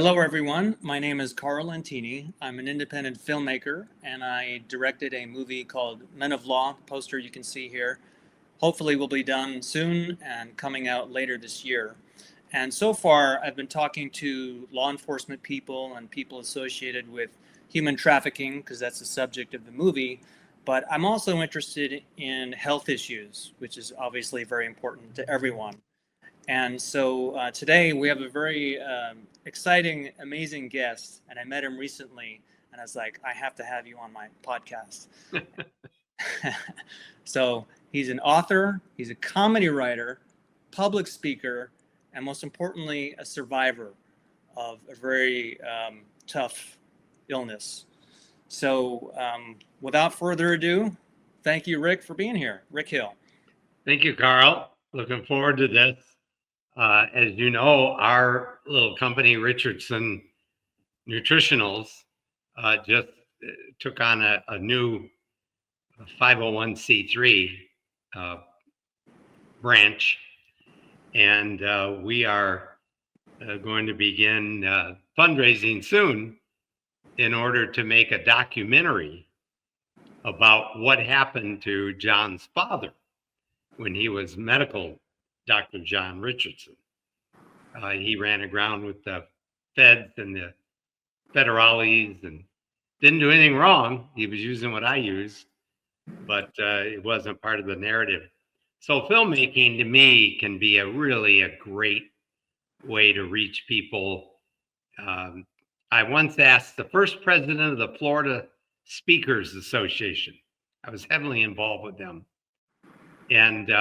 Hello, everyone. My name is Karl Lentini. I'm an independent filmmaker, and I directed a movie called Men of Law, poster you can see here. Hopefully, will be done soon and coming out later this year. And so far, I've been talking to law enforcement people and people associated with human trafficking, because that's the subject of the movie. But I'm also interested in health issues, which is obviously very important to everyone. And so today we have a very exciting, amazing guest, and I met him recently, and I was like, I have to have you on my podcast. So he's an author, he's a comedy writer, public speaker, and most importantly, a survivor of a very tough illness. So without further ado, thank you, Rick, for being here. Rick Hill. Thank you, Karl. Looking forward to this. As you know, our little company, Richardson Nutritionals, just took on a new 501c3 branch, and we are going to begin fundraising soon in order to make a documentary about what happened to John's father when he was medical Dr. John Richardson. He ran aground with the feds and the federales and didn't do anything wrong. He was using what I use, but it wasn't part of the narrative. So filmmaking to me can be a great way to reach people. I once asked the first president of the Florida Speakers Association. I was heavily involved with them. And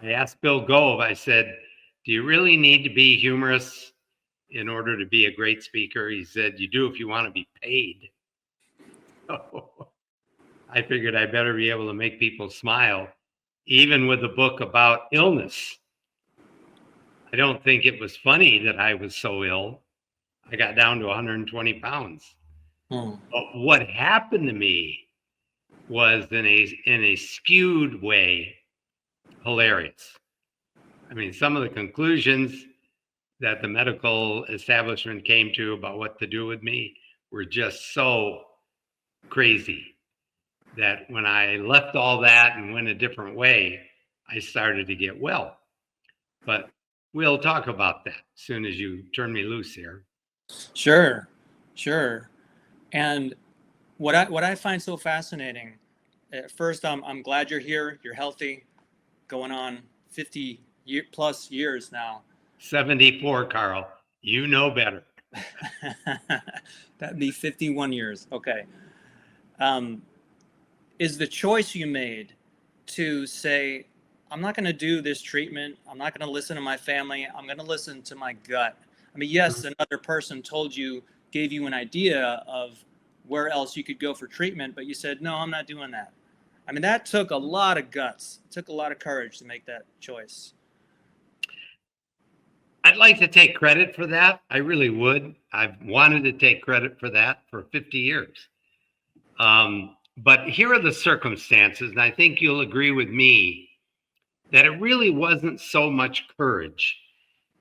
I asked Bill Gove, I said, do you really need to be humorous in order to be a great speaker? He said, you do if you want to be paid. So I figured I better be able to make people smile, even with a book about illness. I don't think it was funny that I was so ill. I got down to 120 pounds. But what happened to me was in a skewed way hilarious. I mean, some of the conclusions that the medical establishment came to about what to do with me were just so crazy that when I left all that and went a different way, I started to get well. But we'll talk about that as soon as you turn me loose here. Sure. And what I find so fascinating, at first, I'm glad you're here. You're healthy, going on 50 plus years now. 74, Karl. You know better. That'd be 51 years. Okay. Is the choice you made to say, I'm not going to do this treatment. I'm not going to listen to my family. I'm going to listen to my gut. I mean, yes, another person gave you an idea of where else you could go for treatment, but you said, no, I'm not doing that. I mean, that took a lot of guts. It took a lot of courage to make that choice. I'd like to take credit for that. I really would. I've wanted to take credit for that for 50 years. But here are the circumstances, and I think you'll agree with me that it really wasn't so much courage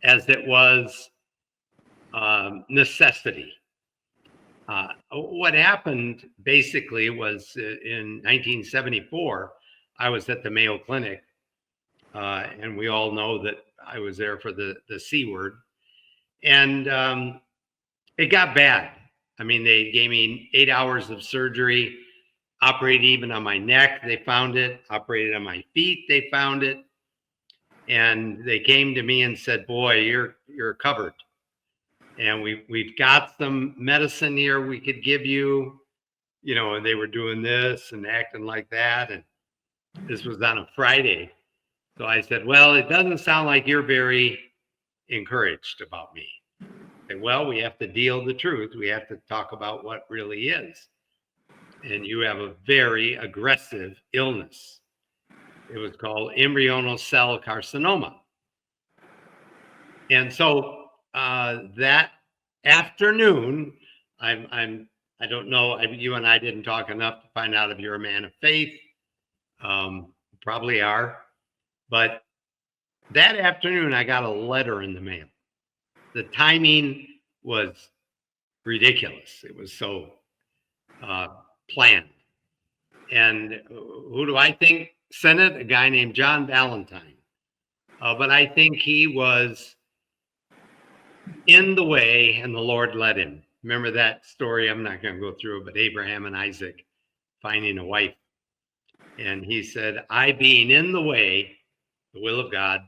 as it was necessity. What happened basically was in 1974, I was at the Mayo Clinic, and we all know that I was there for the C word, and it got bad. I mean, they gave me 8 hours of surgery, operated even on my neck, they found it, operated on my feet, they found it, and they came to me and said, boy, you're covered. And we've got some medicine here we could give you, and they were doing this and acting like that. And this was on a Friday. So I said, well, it doesn't sound like you're very encouraged about me. I said, well, we have to deal the truth. We have to talk about what really is. And you have a very aggressive illness. It was called Embryonal Cell Carcinoma. And so that afternoon, I don't know, you and I didn't talk enough to find out if you're a man of faith. Probably are. But that afternoon, I got a letter in the mail. The timing was ridiculous. It was so planned. And who do I think sent it? A guy named John Valentine. But I think he was in the way and the Lord led him. Remember that story? I'm not going to go through it, but Abraham and Isaac finding a wife. And he said, I being in the way, the will of God,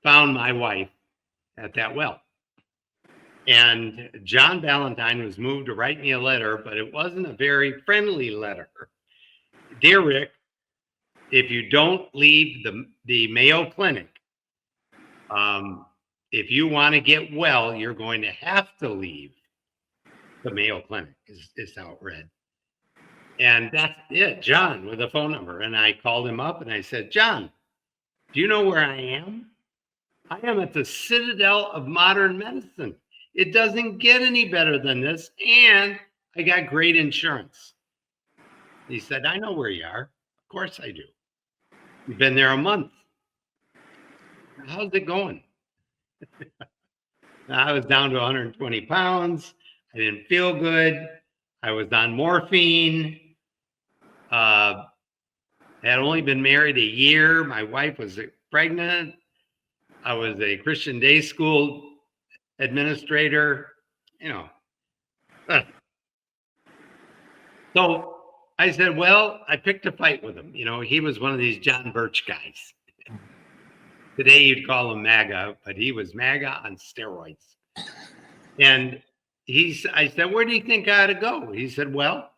found my wife at that well. And John Valentine was moved to write me a letter, but it wasn't a very friendly letter. Dear Rick, if you don't leave the Mayo Clinic, if you want to get well, you're going to have to leave the Mayo Clinic, is how it read. And that's it, John, with a phone number. And I called him up and I said, John, do you know where I am? I am at the citadel of modern medicine. It doesn't get any better than this. And I got great insurance. He said, I know where you are. Of course I do. You've been there a month. How's it going? I was down to 120 pounds. I didn't feel good. I was on morphine. I had only been married a year. My wife was pregnant. I was a Christian day school administrator, So I said, well, I picked a fight with him. He was one of these John Birch guys. Today you'd call him MAGA, but he was MAGA on steroids. And I said, where do you think I ought to go? He said, well,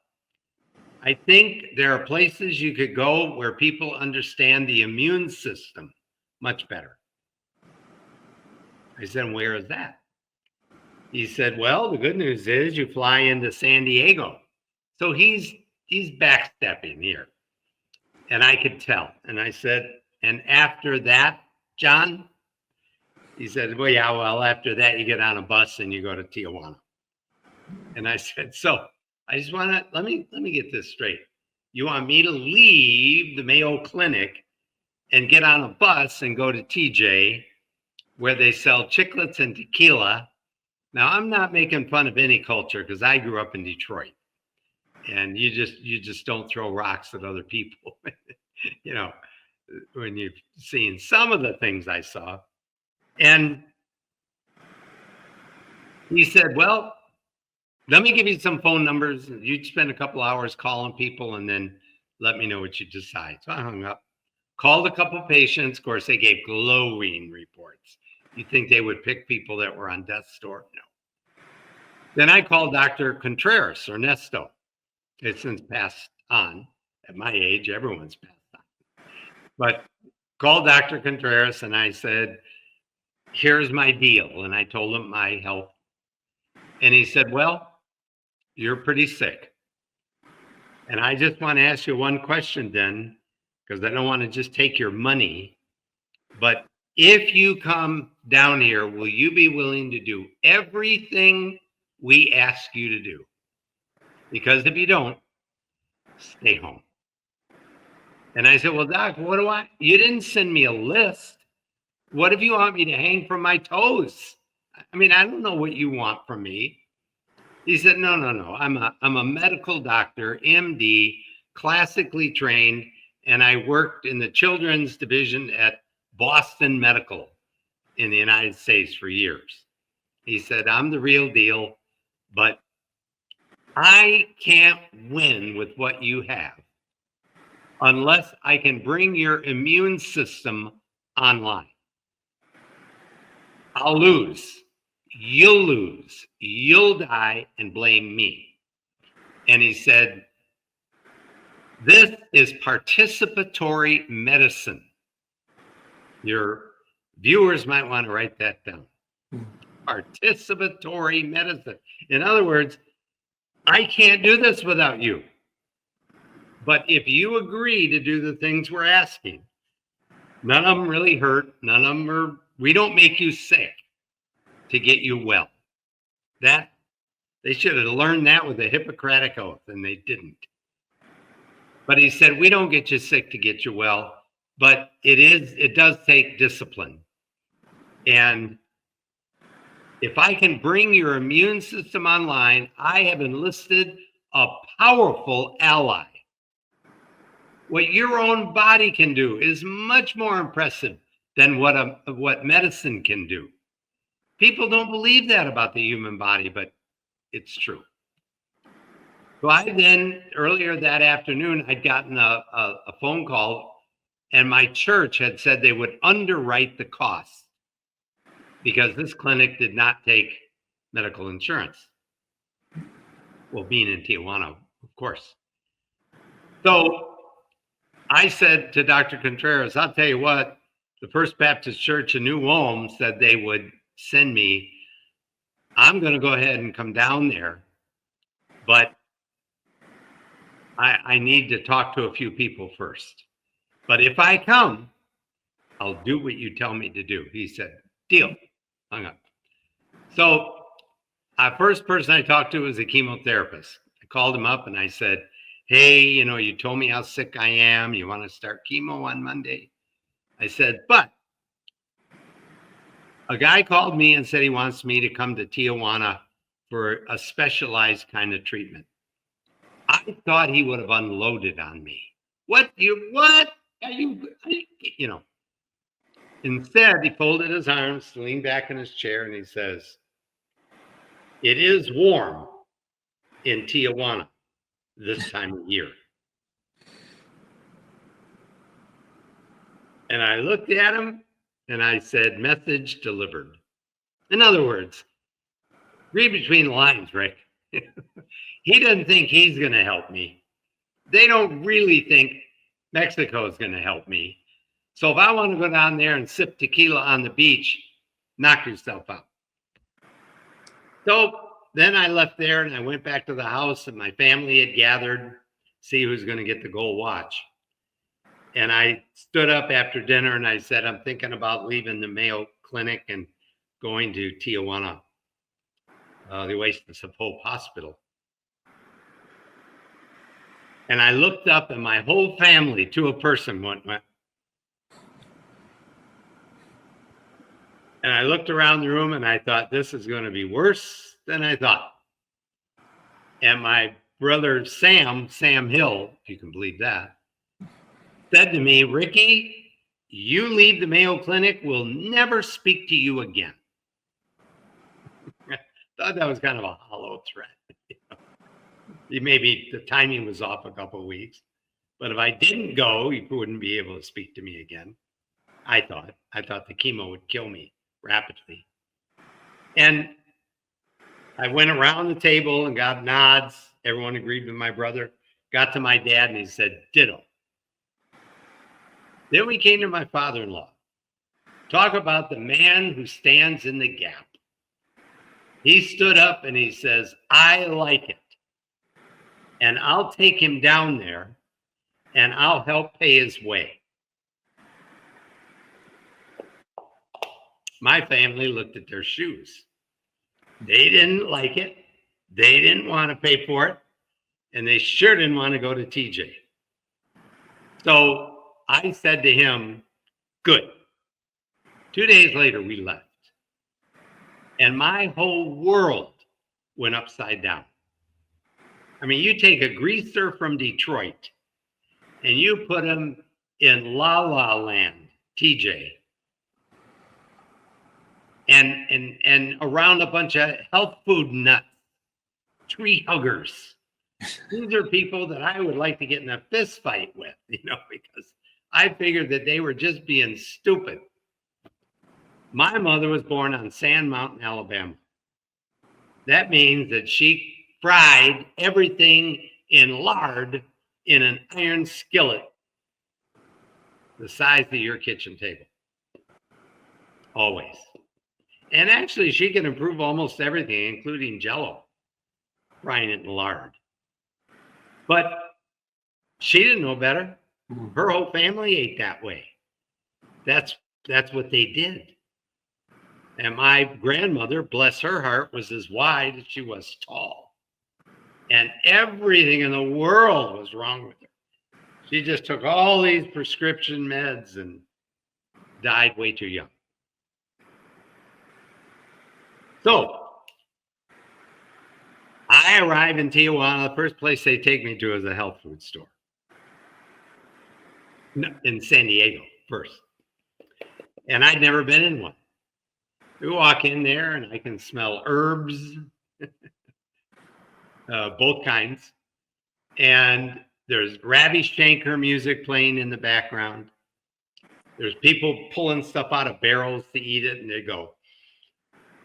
I think there are places you could go where people understand the immune system much better. I said, where is that? He said, well, the good news is you fly into San Diego. So he's backstepping here. And I could tell. And I said, and after that, John, he said, well, yeah, after that, you get on a bus and you go to Tijuana. And I said, so I just want to, let me get this straight. You want me to leave the Mayo Clinic and get on a bus and go to TJ where they sell chiclets and tequila. Now, I'm not making fun of any culture because I grew up in Detroit. And you just don't throw rocks at other people, when you've seen some of the things I saw. And he said, well, let me give you some phone numbers. You'd spend a couple hours calling people and then let me know what you decide. So I hung up, called a couple patients. Of course, they gave glowing reports. You'd think they would pick people that were on death's door. No. Then I called Dr. Contreras, Ernesto. It's since passed on. At my age, everyone's passed on. But called Dr. Contreras and I said, here's my deal. And I told him my health. And he said, well, you're pretty sick. And I just want to ask you one question then, because I don't want to just take your money. But if you come down here, will you be willing to do everything we ask you to do? Because if you don't, stay home. And I said, well, Doc, you didn't send me a list. What if you want me to hang from my toes? I mean, I don't know what you want from me. He said, no. I'm a medical doctor, MD, classically trained, and I worked in the children's division at Boston Medical in the United States for years. He said, I'm the real deal, but I can't win with what you have unless I can bring your immune system online. I'll lose. You'll lose. You'll die and blame me. And he said, this is participatory medicine. Your viewers might want to write that down. Participatory medicine. In other words, I can't do this without you. But if you agree to do the things we're asking, none of them really hurt. None of them we don't make you sick to get you well. That they should have learned that with the Hippocratic Oath, and they didn't. But he said, we don't get you sick to get you well, but it does take discipline. And If I can bring your immune system online, I have enlisted a powerful ally. What your own body can do is much more impressive than what medicine can do. People don't believe that about the human body, but it's true. So I then, earlier that afternoon, I'd gotten a phone call, and my church had said they would underwrite the cost because this clinic did not take medical insurance. Well, being in Tijuana, of course. So I said to Dr. Contreras, I'll tell you what, the First Baptist Church in New Ulm said they would send me. I'm going to go ahead and come down there, but I need to talk to a few people first. But if I come, I'll do what you tell me to do. He said, deal. Hung up. So first person I talked to was a chemotherapist. I called him up and I said, hey, you told me how sick I am. You want to start chemo on Monday? I said, but a guy called me and said he wants me to come to Tijuana for a specialized kind of treatment. I thought he would have unloaded on me. What are you? Instead, he folded his arms, leaned back in his chair, and he says, it is warm in Tijuana this time of year. And I looked at him and I said, message delivered. In other words, read between the lines, Rick. He doesn't think he's going to help me. They don't really think Mexico is going to help me. So if I want to go down there and sip tequila on the beach, knock yourself out. So then I left there and I went back to the house, and my family had gathered, see who's going to get the gold watch. And I stood up after dinner and I said, I'm thinking about leaving the Mayo Clinic and going to Tijuana, the Oasis of Hope Hospital. And I looked up and my whole family, to a person, went. And I looked around the room and I thought, this is going to be worse than I thought. And my brother, Sam Hill, if you can believe that, said to me, Ricky, you leave the Mayo Clinic, we'll never speak to you again. I thought that was kind of a hollow threat. Maybe the timing was off a couple of weeks, but if I didn't go, he wouldn't be able to speak to me again. I thought the chemo would kill me rapidly. And I went around the table and got nods. Everyone agreed with my brother. Got to my dad and he said, ditto. Then we came to my father-in-law. Talk about the man who stands in the gap. He stood up and he says, I like it. And I'll take him down there and I'll help pay his way. My family looked at their shoes. They didn't like it. They didn't want to pay for it. And they sure didn't want to go to TJ. So I said to him, good. 2 days later, we left. And my whole world went upside down. I mean, you take a greaser from Detroit and you put him in La La Land, TJ, and around a bunch of health food nuts, tree huggers. These are people that I would like to get in a fist fight with, because I figured that they were just being stupid. My mother was born on Sand Mountain, Alabama. That means that she fried everything in lard in an iron skillet the size of your kitchen table. Always. And actually, she can improve almost everything, including Jell-O, frying it in lard. But she didn't know better. Her whole family ate that way. That's what they did. And my grandmother, bless her heart, was as wide as she was tall. And everything in the world was wrong with her. She just took all these prescription meds and died way too young. So I arrive in Tijuana. The first place they take me to is a health food store in San Diego first. And I'd never been in one. We walk in there and I can smell herbs, both kinds. And there's Ravi Shankar music playing in the background. There's people pulling stuff out of barrels to eat it. And they go,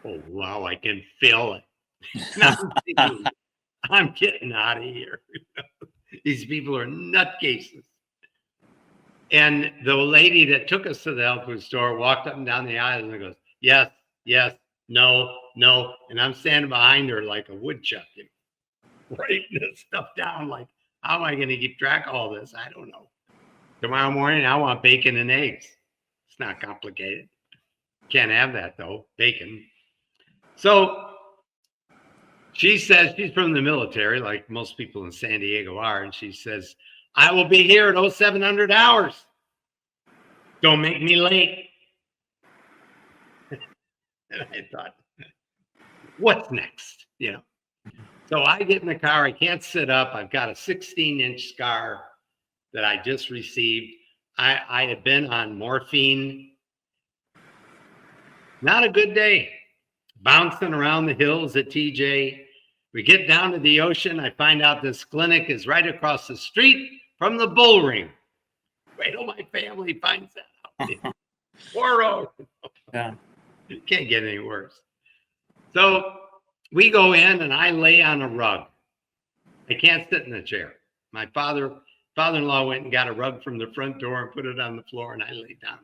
oh, wow, I can feel it. I'm thinking, I'm getting out of here. These people are nutcases. And the lady that took us to the health food store walked up and down the aisle and goes, yes, yes, no, no. And I'm standing behind her like a woodchuck, writing this stuff down. Like, how am I going to keep track of all this? I don't know. Tomorrow morning, I want bacon and eggs. It's not complicated. Can't have that, though, bacon. So she says she's from the military, like most people in San Diego are. And she says, I will be here at 0700 hours. Don't make me late. And I thought, what's next? So I get in the car. I can't sit up. I've got a 16-inch scar that I just received. I had been on morphine. Not a good day. Bouncing around the hills at TJ. We get down to the ocean. I find out this clinic is right across the street from the bull ring. Wait till my family finds that out. Poor road. Yeah. It can't get any worse. So we go in and I lay on a rug. I can't sit in a chair. My father-in-law went and got a rug from the front door and put it on the floor, and I laid down.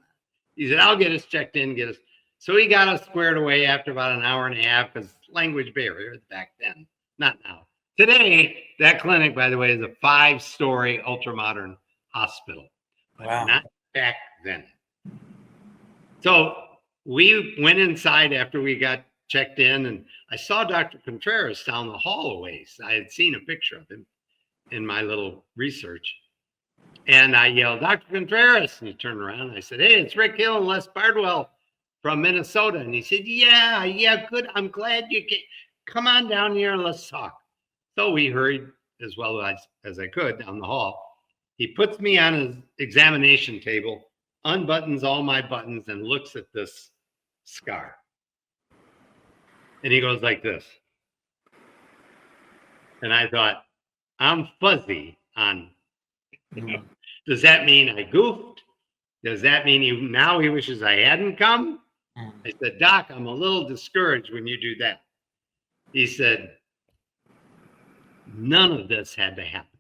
He said, I'll get us checked in, get us. So he got us squared away after about an hour and a half, because language barrier back then, not now. Today, that clinic, by the way, is a 5-story ultramodern hospital, but not back then. So we went inside after we got checked in, and I saw Dr. Contreras down the hallways. I had seen a picture of him in my little research. And I yelled, Dr. Contreras, and he turned around and I said, hey, it's Rick Hill and Les Bardwell from Minnesota. And he said, yeah, good. I'm glad you came. Come on down here and let's talk. So we hurried as well as I could down the hall. He puts me on his examination table, unbuttons all my buttons, and looks at this scar. And he goes like this. And I thought, I'm fuzzy on, does that mean I goofed? Does that mean he wishes I hadn't come? I said, Doc, I'm a little discouraged when you do that. He said, none of this had to happen.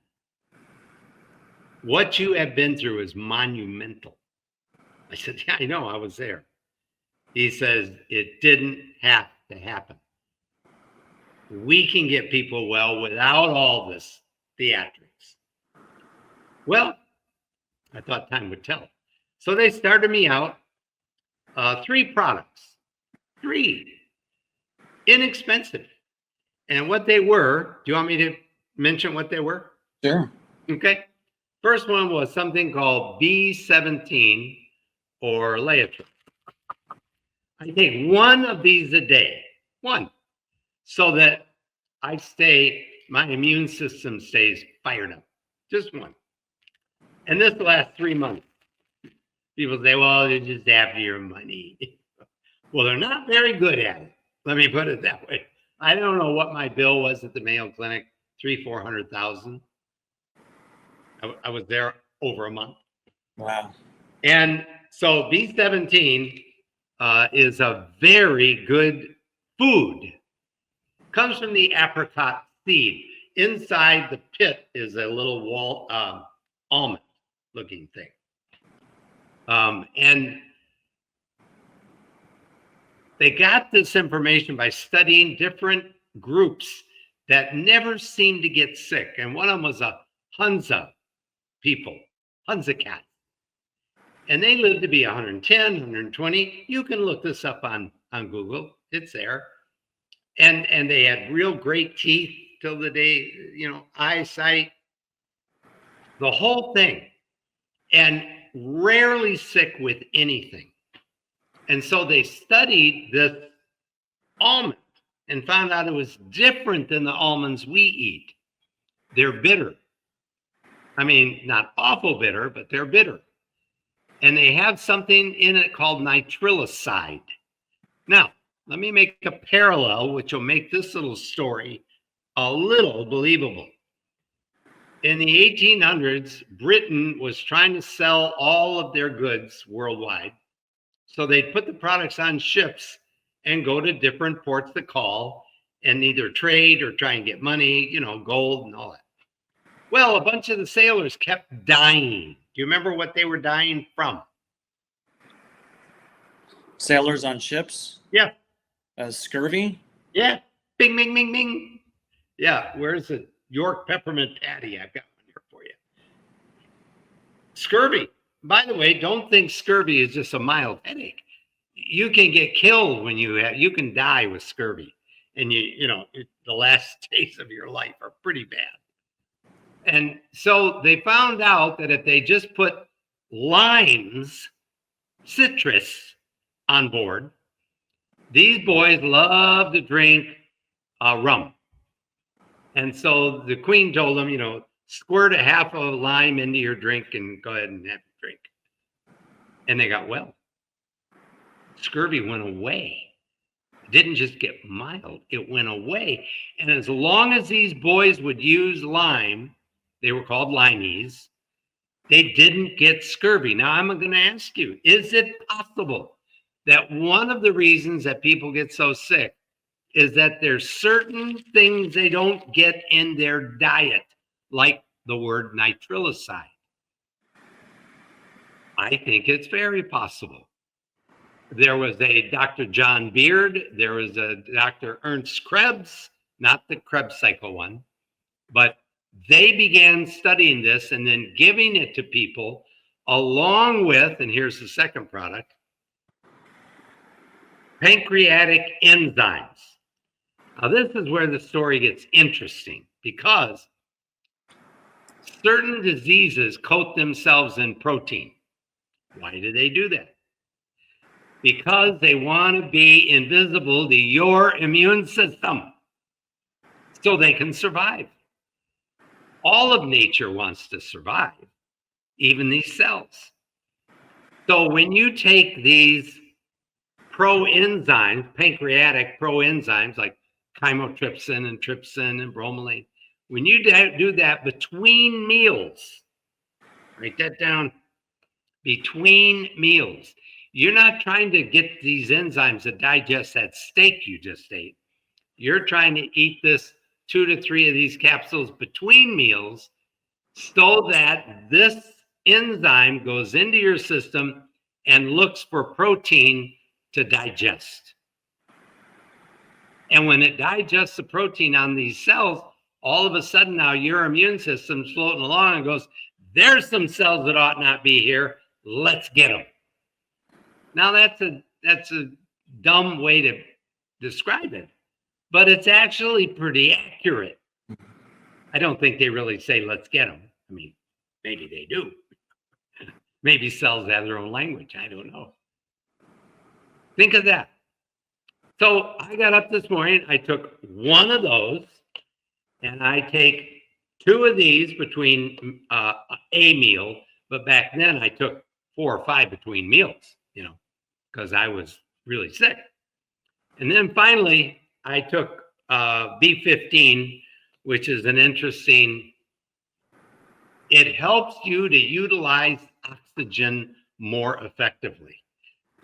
What you have been through is monumental. I said, yeah, I know, I was there. He says, it didn't have to happen. We can get people well without all this theatrics. Well, I thought time would tell. So they started me out 3 products, 3 inexpensive. And what they were, do you want me to mention what they were? Sure. Okay. First one was something called B17 or Laetrile. I take 1 of these a day, 1, so that my immune system stays fired up. Just 1. And this lasts 3 months. People say, well, they're just after your money. Well, they're not very good at it. Let me put it that way. I don't know what my bill was at the Mayo Clinic, $300,000-400,000. I was there over a month. Wow. And so B17 is a very good food. Comes from the apricot seed. Inside the pit is a little almond looking thing. And they got this information by studying different groups that never seemed to get sick. And one of them was a Hunza people, Hunza cat. And they lived to be 110, 120. You can look this up on Google. It's there. And they had real great teeth till the day, eyesight, the whole thing. And rarely sick with anything. And so they studied this almond and found out it was different than the almonds we eat. They're bitter. I mean, not awful bitter, but they're bitter. And they have something in it called nitrilicide. Now, let me make a parallel, which will make this little story a little believable. In the 1800s, Britain was trying to sell all of their goods worldwide. So they'd put the products on ships and go to different ports to call and either trade or try and get money, you know, gold and all that. Well, a bunch of the sailors kept dying. Do you remember what they were dying from? Sailors on ships? Yeah. Scurvy? Yeah. Bing, bing, bing, bing. Yeah. Where's the York peppermint patty? I've got one here for you. Scurvy. By the way, don't think scurvy is just a mild headache. You can get killed when you can die with scurvy. And the last days of your life are pretty bad. And so they found out that if they just put limes, citrus on board, these boys love to drink rum. And so the queen told them, squirt a half of a lime into your drink and go ahead and have a drink. And they got well. Scurvy went away. It didn't just get mild, it went away. And as long as these boys would use lime, they were called limeys, they didn't get scurvy. Now I'm going to ask you, is it possible that one of the reasons that people get so sick is that there's certain things they don't get in their diet, like the word nitrilicide? I think it's very possible. There was a Dr. John Beard. There was a Dr. Ernst Krebs, not the Krebs cycle one, but they began studying this and then giving it to people along with, and here's the second product, pancreatic enzymes. Now, this is where the story gets interesting because certain diseases coat themselves in protein. Why do they do that? Because they want to be invisible to your immune system so they can survive. All of nature wants to survive, even these cells. So when you take these proenzymes, pancreatic proenzymes like chymotrypsin and trypsin and bromelain, when you do that between meals, write that down, between meals, you're not trying to get these enzymes to digest that steak you just ate. You're trying to eat this 2 to 3 of these capsules between meals so that this enzyme goes into your system and looks for protein to digest. And when it digests the protein on these cells, all of a sudden now your immune system's floating along and goes, there's some cells that ought not be here. Let's get them. Now that's a dumb way to describe it, but it's actually pretty accurate. I don't think they really say, let's get them. I mean, maybe they do. Maybe cells have their own language. I don't know. Think of that. So I got up this morning, I took one of those, and I take 2 of these between a meal, but back then I took 4 or 5 between meals, because I was really sick. And then finally, I took B15, which is an interesting, it helps you to utilize oxygen more effectively.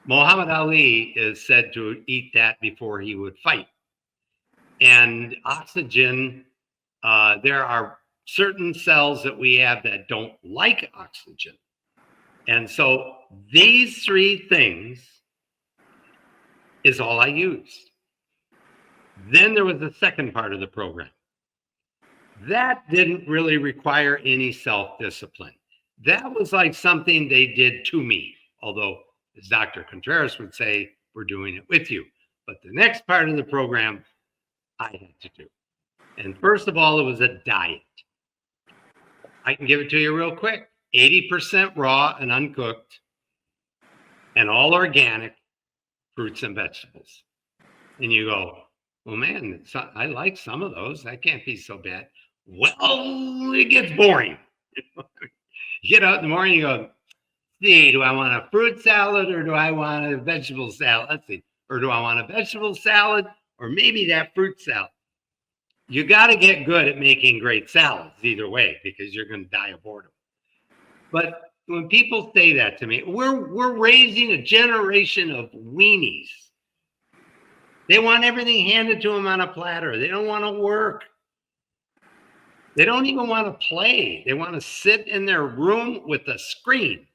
Muhammad Ali is said to eat that before he would fight. And oxygen, there are certain cells that we have that don't like oxygen. And so these 3 things is all I used. Then there was the second part of the program. That didn't really require any self-discipline. That was like something they did to me, although, as Dr. Contreras would say, we're doing it with you. But the next part of the program, I had to do. And first of all, it was a diet. I can give it to you real quick. 80% raw and uncooked, and all organic fruits and vegetables. And you go, Well, man, I like some of those. That can't be so bad. Well, it gets boring. You get out in the morning, you go, see, do I want a fruit salad or do I want a vegetable salad? Let's see. Or do I want a vegetable salad or maybe that fruit salad? You got to get good at making great salads either way because you're going to die of boredom. But when people say that to me, we're raising a generation of weenies. They want everything handed to them on a platter. They don't want to work. They don't even want to play. They want to sit in their room with a screen.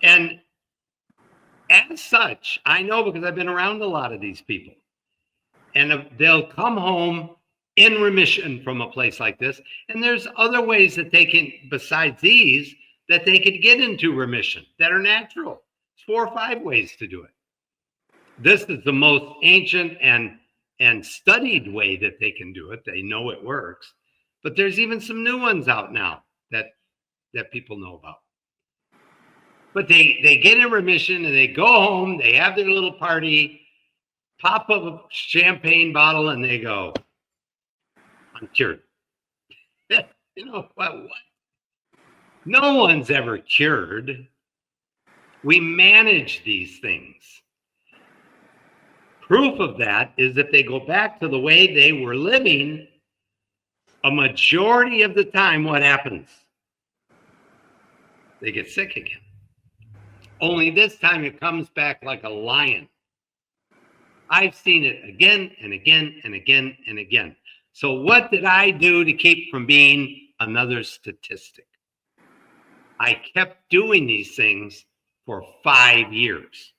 And as such, I know because I've been around a lot of these people. And they'll come home in remission from a place like this. And there's other ways that they can, besides these, that they could get into remission that are natural. It's 4 or 5 ways to do it. This is the most ancient and studied way that they can do it. They know it works. But there's even some new ones out now that people know about. But they get in remission and they go home, they have their little party, pop up a champagne bottle, and they go, I'm cured. You know, what? No one's ever cured. We manage these things. Proof of that is if they go back to the way they were living, a majority of the time, what happens? They get sick again. Only this time it comes back like a lion. I've seen it again and again and again and again. So what did I do to keep from being another statistic? I kept doing these things for 5 years.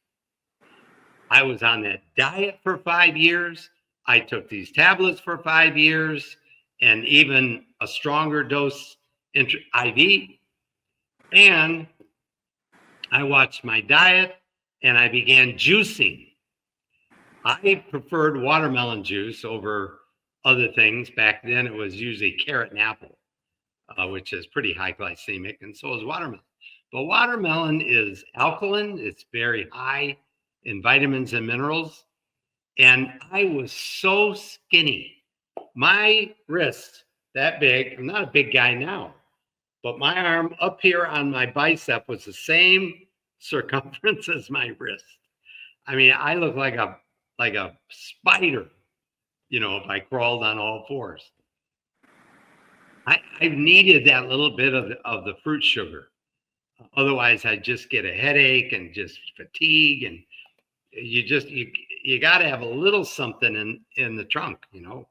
I was on that diet for 5 years. I took these tablets for 5 years and even a stronger dose IV. And I watched my diet and I began juicing. I preferred watermelon juice over other things. Back then, it was usually carrot and apple, which is pretty high glycemic, and so is watermelon. But watermelon is alkaline. It's very high in vitamins and minerals. And I was so skinny. My wrist, that big, I'm not a big guy now, but my arm up here on my bicep was the same circumference as my wrist. I mean, I look like a spider, you know, if I crawled on all fours. I needed that little bit of the fruit sugar. Otherwise, I'd just get a headache and just fatigue. And you got to have a little something in the trunk, you know.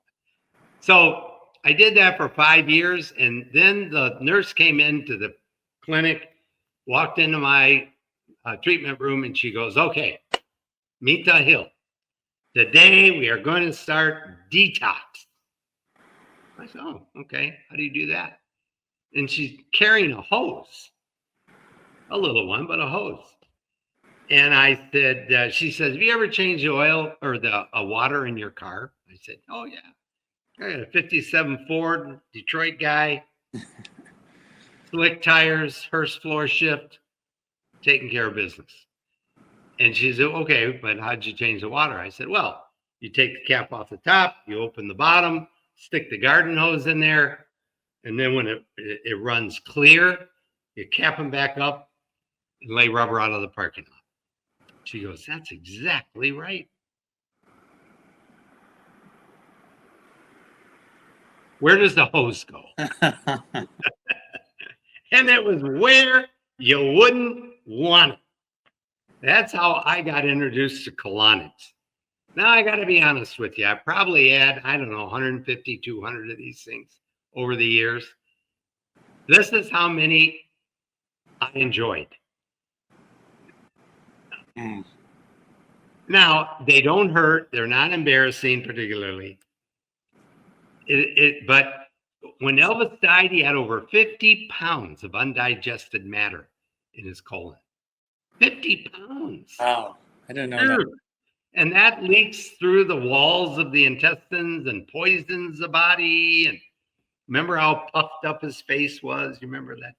So I did that for 5 years. And then the nurse came into the clinic, walked into my treatment room, and she goes, okay, Mita Hill. Today, we are going to start detox. I said, oh, okay. How do you do that? And she's carrying a hose, a little one, but a hose. And I said, she says, have you ever changed the oil or the water in your car? I said, oh, yeah. I got a 57 Ford, Detroit guy, slick tires, Hearst floor shift, taking care of business. And she said, okay, but how'd you change the water? I said, well, you take the cap off the top, you open the bottom, stick the garden hose in there, and then when it runs clear, you cap them back up and lay rubber out of the parking lot. She goes, that's exactly right. Where does the hose go? And it was where you wouldn't want it. That's how I got introduced to colonics. Now, I got to be honest with you. I probably had, I don't know, 150, 200 of these things over the years. This is how many I enjoyed. Now, they don't hurt. They're not embarrassing particularly. But when Elvis died, he had over 50 pounds of undigested matter in his colon. 50 pounds. Wow. I didn't know that. And that leaks through the walls of the intestines and poisons the body. And remember how puffed up his face was? You remember that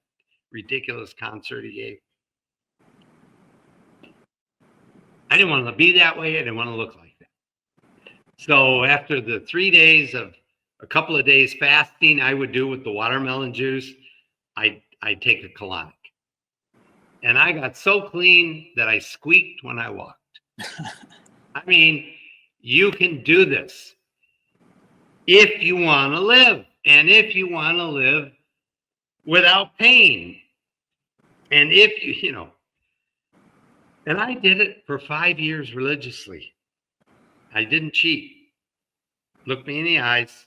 ridiculous concert he gave? I didn't want to be that way. I didn't want to look like that. So after the 3 days of a couple of days fasting, I would do with the watermelon juice, I'd take a colonic. And I got so clean that I squeaked when I walked. I mean, you can do this if you want to live, and if you want to live without pain. And if you know, and I did it for 5 years religiously. I didn't cheat. Look me in the eyes.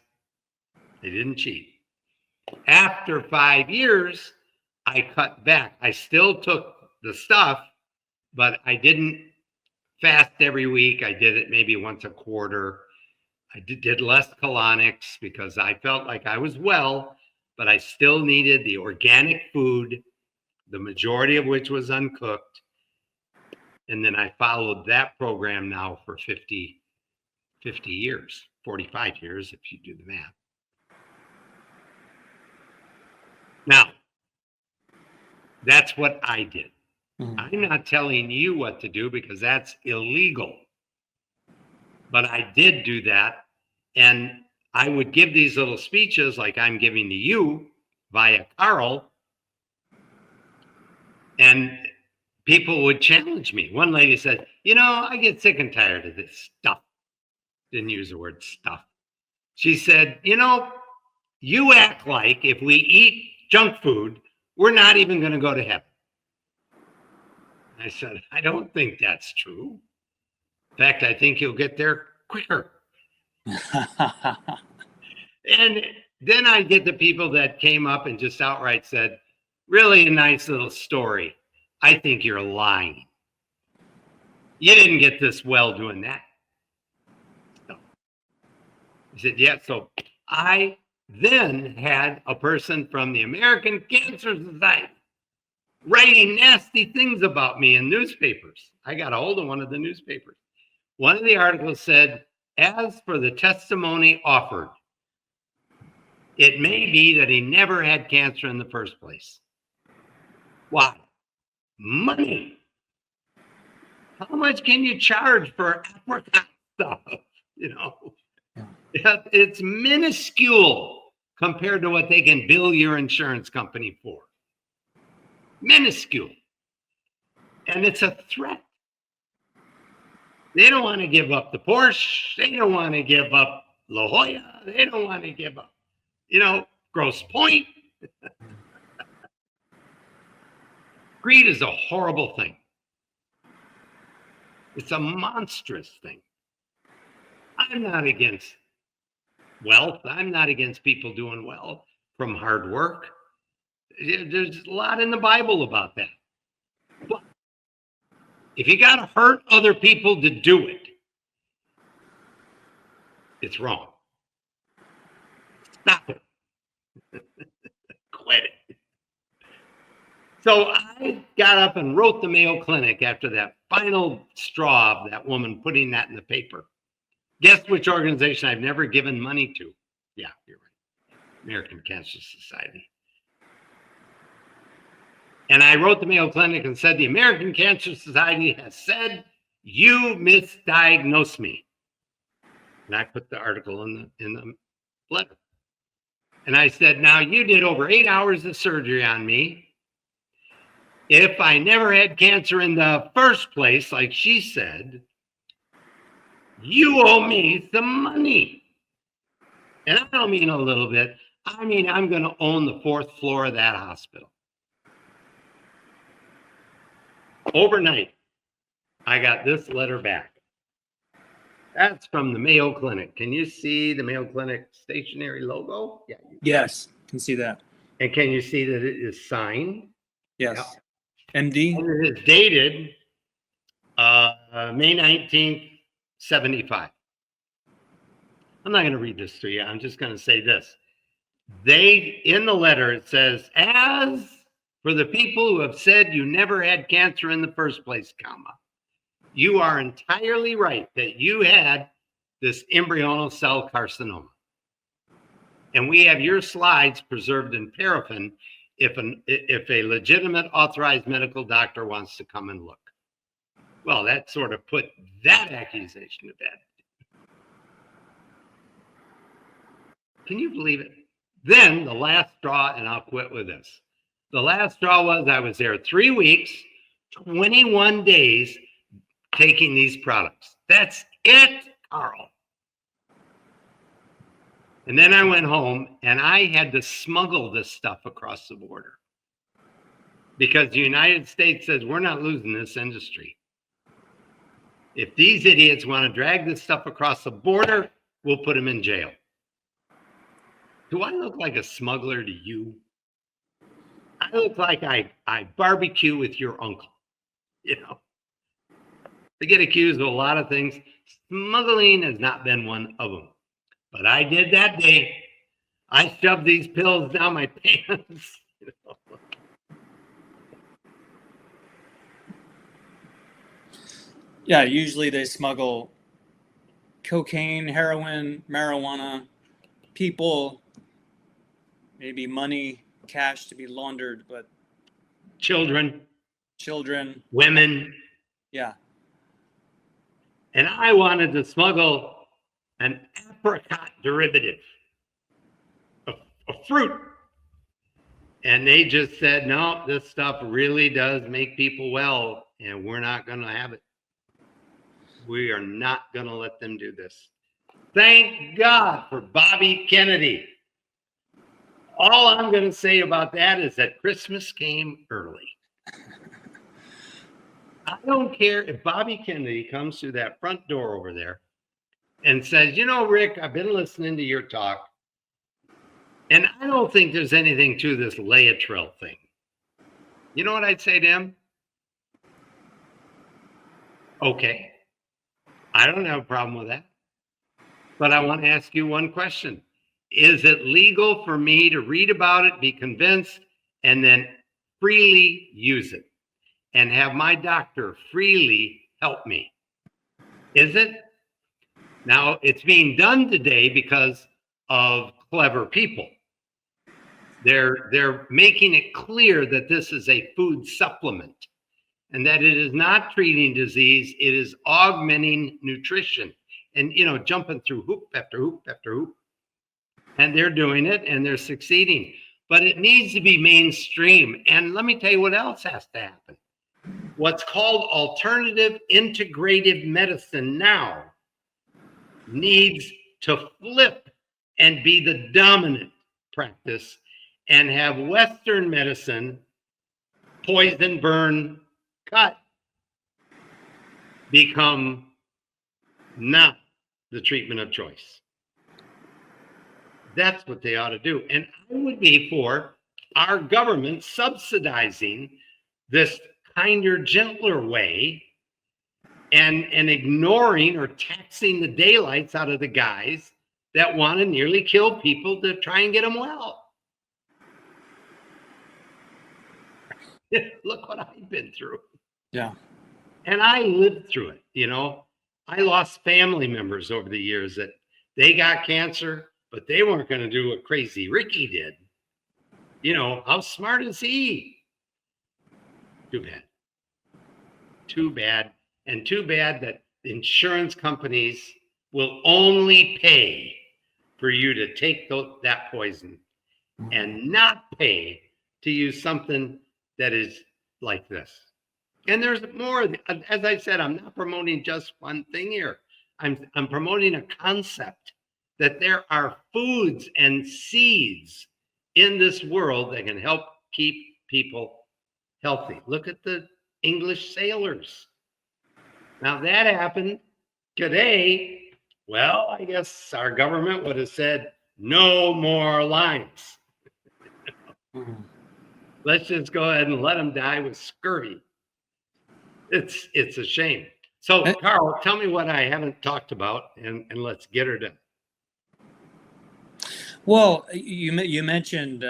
I didn't cheat. After 5 years, I cut back. I still took the stuff, but I didn't fast every week. I did it maybe once a quarter. I did less colonics because I felt like I was well, but I still needed the organic food, the majority of which was uncooked. And then I followed that program now for 50 years, 45 years, if you do the math. Now, that's what I did. I'm not telling you what to do because that's illegal. But I did do that. And I would give these little speeches like I'm giving to you via Karl. And people would challenge me. One lady said, I get sick and tired of this stuff. Didn't use the word stuff. She said, you act like if we eat junk food, we're not even going to go to heaven. I said, I don't think that's true. In fact, I think you'll get there quicker. And then I get the people that came up and just outright said, really a nice little story. I think you're lying. You didn't get this well doing that. So I said, yeah. So I then had a person from the American Cancer Society writing nasty things about me in newspapers. I got a hold of one of the newspapers. One of the articles said, as for the testimony offered, it may be that he never had cancer in the first place. Why? Money. How much can you charge for apricot stuff? It's minuscule compared to what they can bill your insurance company for. Minuscule. And it's a threat. They don't want to give up the Porsche. They don't want to give up La Jolla. They don't want to give up, Grosse Pointe. Greed is a horrible thing. It's a monstrous thing. I'm not against wealth. I'm not against people doing well from hard work. There's a lot in the Bible about that. But if you got to hurt other people to do it, it's wrong. Stop it. Quit it. So I got up and wrote the Mayo Clinic after that final straw of that woman putting that in the paper. Guess which organization I've never given money to? Yeah, you're right. American Cancer Society. And I wrote the Mayo Clinic and said, the American Cancer Society has said you misdiagnosed me. And I put the article in the letter. And I said, now you did over 8 hours of surgery on me. If I never had cancer in the first place, like she said, you owe me some money. And I don't mean a little bit. I mean, I'm going to own the 4th floor of that hospital. Overnight, I got this letter back. That's from the Mayo Clinic. Can you see the Mayo Clinic stationary logo? Yeah. Yes, can see that. And can you see that it is signed? Yes. Yeah. MD. And it is dated May 19th, 75. I'm not going to read this to you. I'm just going to say this. In the letter, it says, as for the people who have said you never had cancer in the first place, you are entirely right that you had this embryonal cell carcinoma. And we have your slides preserved in paraffin if a legitimate authorized medical doctor wants to come and look. Well, that sort of put that accusation to bed. Can you believe it? Then the last straw, and I'll quit with this. The last straw was I was there 3 weeks, 21 days taking these products. That's it, Karl. And then I went home and I had to smuggle this stuff across the border because the United States says we're not losing this industry. If these idiots want to drag this stuff across the border, we'll put them in jail. Do I look like a smuggler to you? I look like I barbecue with your uncle. You know, they get accused of a lot of things. Smuggling has not been one of them. But I did that day. I shoved these pills down my pants. You know? Yeah, usually they smuggle cocaine, heroin, marijuana, people, maybe money, cash to be laundered, but Children, women, yeah. And I wanted to smuggle an apricot derivative, a fruit. And they just said, no, this stuff really does make people well, and we're not going to have it. We are not going to let them do this. Thank God for Bobby Kennedy. All I'm going to say about that is that Christmas came early. I don't care if Bobby Kennedy comes through that front door over there and says, you know, Rick, I've been listening to your talk, and I don't think there's anything to this Laetrile thing. You know what I'd say to him? Okay, I don't have a problem with that. But I want to ask you one question. Is it legal for me to read about it, be convinced, and then freely use it and have my doctor freely help me? Is it? Now, it's being done today because of clever people. They're making it clear that this is a food supplement and that it is not treating disease, it is augmenting nutrition and, you know, jumping through hoop after hoop after hoop. And they're doing it and they're succeeding. But it needs to be mainstream. And let me tell you what else has to happen. What's called alternative integrative medicine now needs to flip and be the dominant practice and have Western medicine, poison, burn, cut, become not the treatment of choice. That's what they ought to do. And I would be for our government subsidizing this kinder, gentler way and ignoring or taxing the daylights out of the guys that want to nearly kill people to try and get them well. Look what I've been through. Yeah. And I lived through it. You know, I lost family members over the years that they got cancer, but they weren't going to do what crazy Ricky did. You know, how smart is he? Too bad. Too bad. And too bad that insurance companies will only pay for you to take that poison and not pay to use something that is like this. And there's more. As I said, I'm not promoting just one thing here. I'm promoting a concept that there are foods and seeds in this world that can help keep people healthy. Look at the English sailors. Now that happened today. Well, I guess our government would have said no more lines. Let's just go ahead and let them die with scurvy. It's a shame. So, Karl, tell me what I haven't talked about, and let's get her done. Well, you mentioned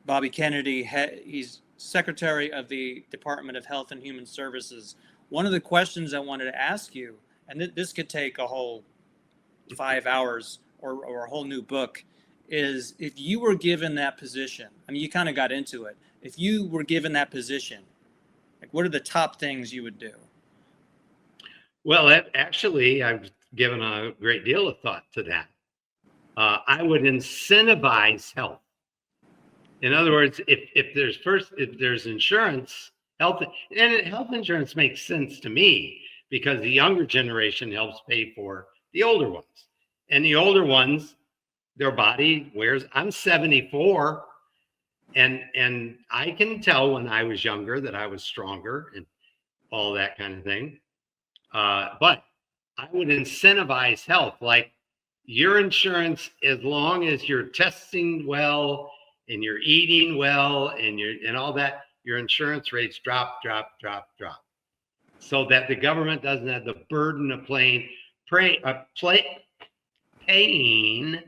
Bobby Kennedy. He's Secretary of the Department of Health and Human Services. One of the questions I wanted to ask you, and this could take a whole 5 hours or a whole new book, is if you were given that position, I mean, you kind of got into it. If you were given that position, like, what are the top things you would do? Well, actually, I've given a great deal of thought to that. I would incentivize health. In other words, if there's insurance, health insurance makes sense to me because the younger generation helps pay for the older ones. And the older ones, their body wears, I'm 74, and I can tell when I was younger that I was stronger and all that kind of thing. But I would incentivize health, like your insurance, as long as you're testing well and you're eating well and all that, your insurance rates drop, so that the government doesn't have the burden of paying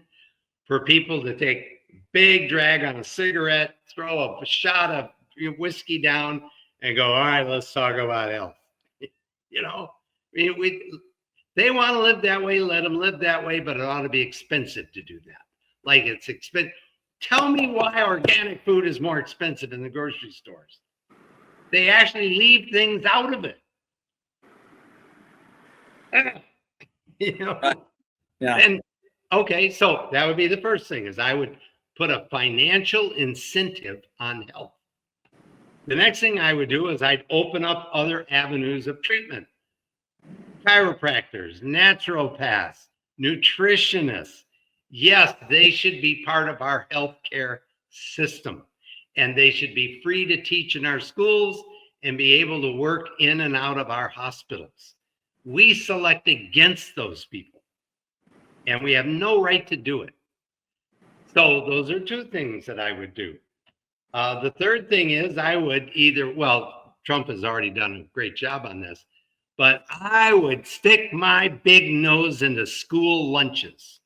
for people to take big drag on a cigarette, throw a shot of whiskey down, and go, all right, let's talk about health. You know, I mean, they want to live that way, let them live that way, but it ought to be expensive to do that. Like it's expensive. Tell me why organic food is more expensive in the grocery stores. They actually leave things out of it. You know? Right. Yeah. And okay, so that would be the first thing, is I would put a financial incentive on health. The next thing I would do is I'd open up other avenues of treatment. Chiropractors, naturopaths, nutritionists. Yes, they should be part of our healthcare system, and they should be free to teach in our schools and be able to work in and out of our hospitals. We select against those people, and we have no right to do it. So those are two things that I would do. The third thing is I would Trump has already done a great job on this, but I would stick my big nose into school lunches.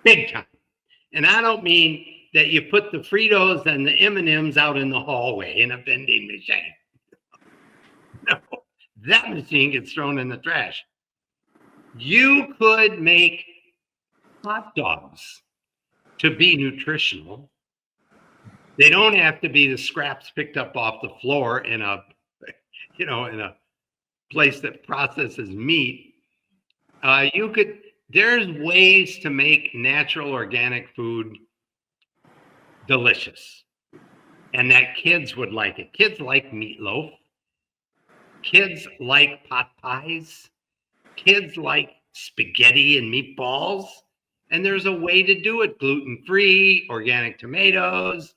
Big time. And I don't mean that you put the Fritos and the M&Ms out in the hallway in a vending machine. No, that machine gets thrown in the trash. You could make hot dogs to be nutritional. They don't have to be the scraps picked up off the floor in a place that processes meat. There's ways to make natural organic food delicious, and that kids would like it. Kids like meatloaf. Kids like pot pies. Kids like spaghetti and meatballs. And there's a way to do it: gluten-free, organic tomatoes.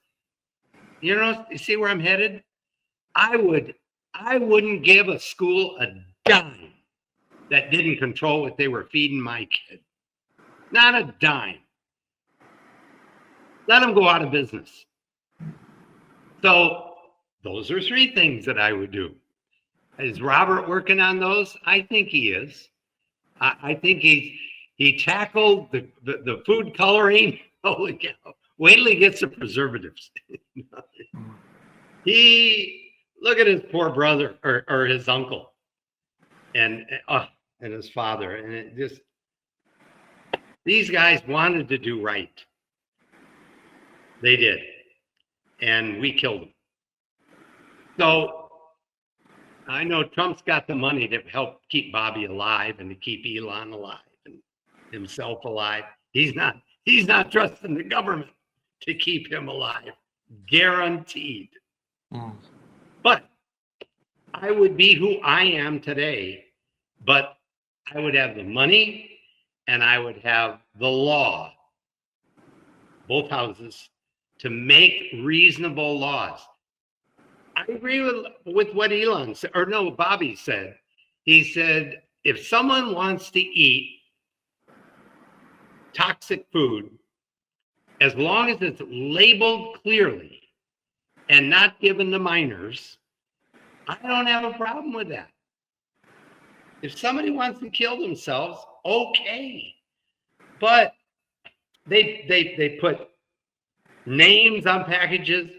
You see where I'm headed? I wouldn't give a school a dime that didn't control what they were feeding my kid. Not a dime. Let them go out of business. So those are three things that I would do. Is Robert working on those? I think he is. I think he tackled the food coloring. Holy cow. Wait till he gets the preservatives. Look at his poor brother or his uncle and his father. And it just, these guys wanted to do right. They did. And we killed them. So I know Trump's got the money to help keep Bobby alive and to keep Elon alive and himself alive. He's not trusting the government to keep him alive. Guaranteed. But I would be who I am today, but I would have the money and I would have the law, both houses, to make reasonable laws. I agree with what Elon said, or no, Bobby said. He said, if someone wants to eat toxic food, as long as it's labeled clearly and not given to minors, I don't have a problem with that. If somebody wants to kill themselves, okay. But they put names on packages.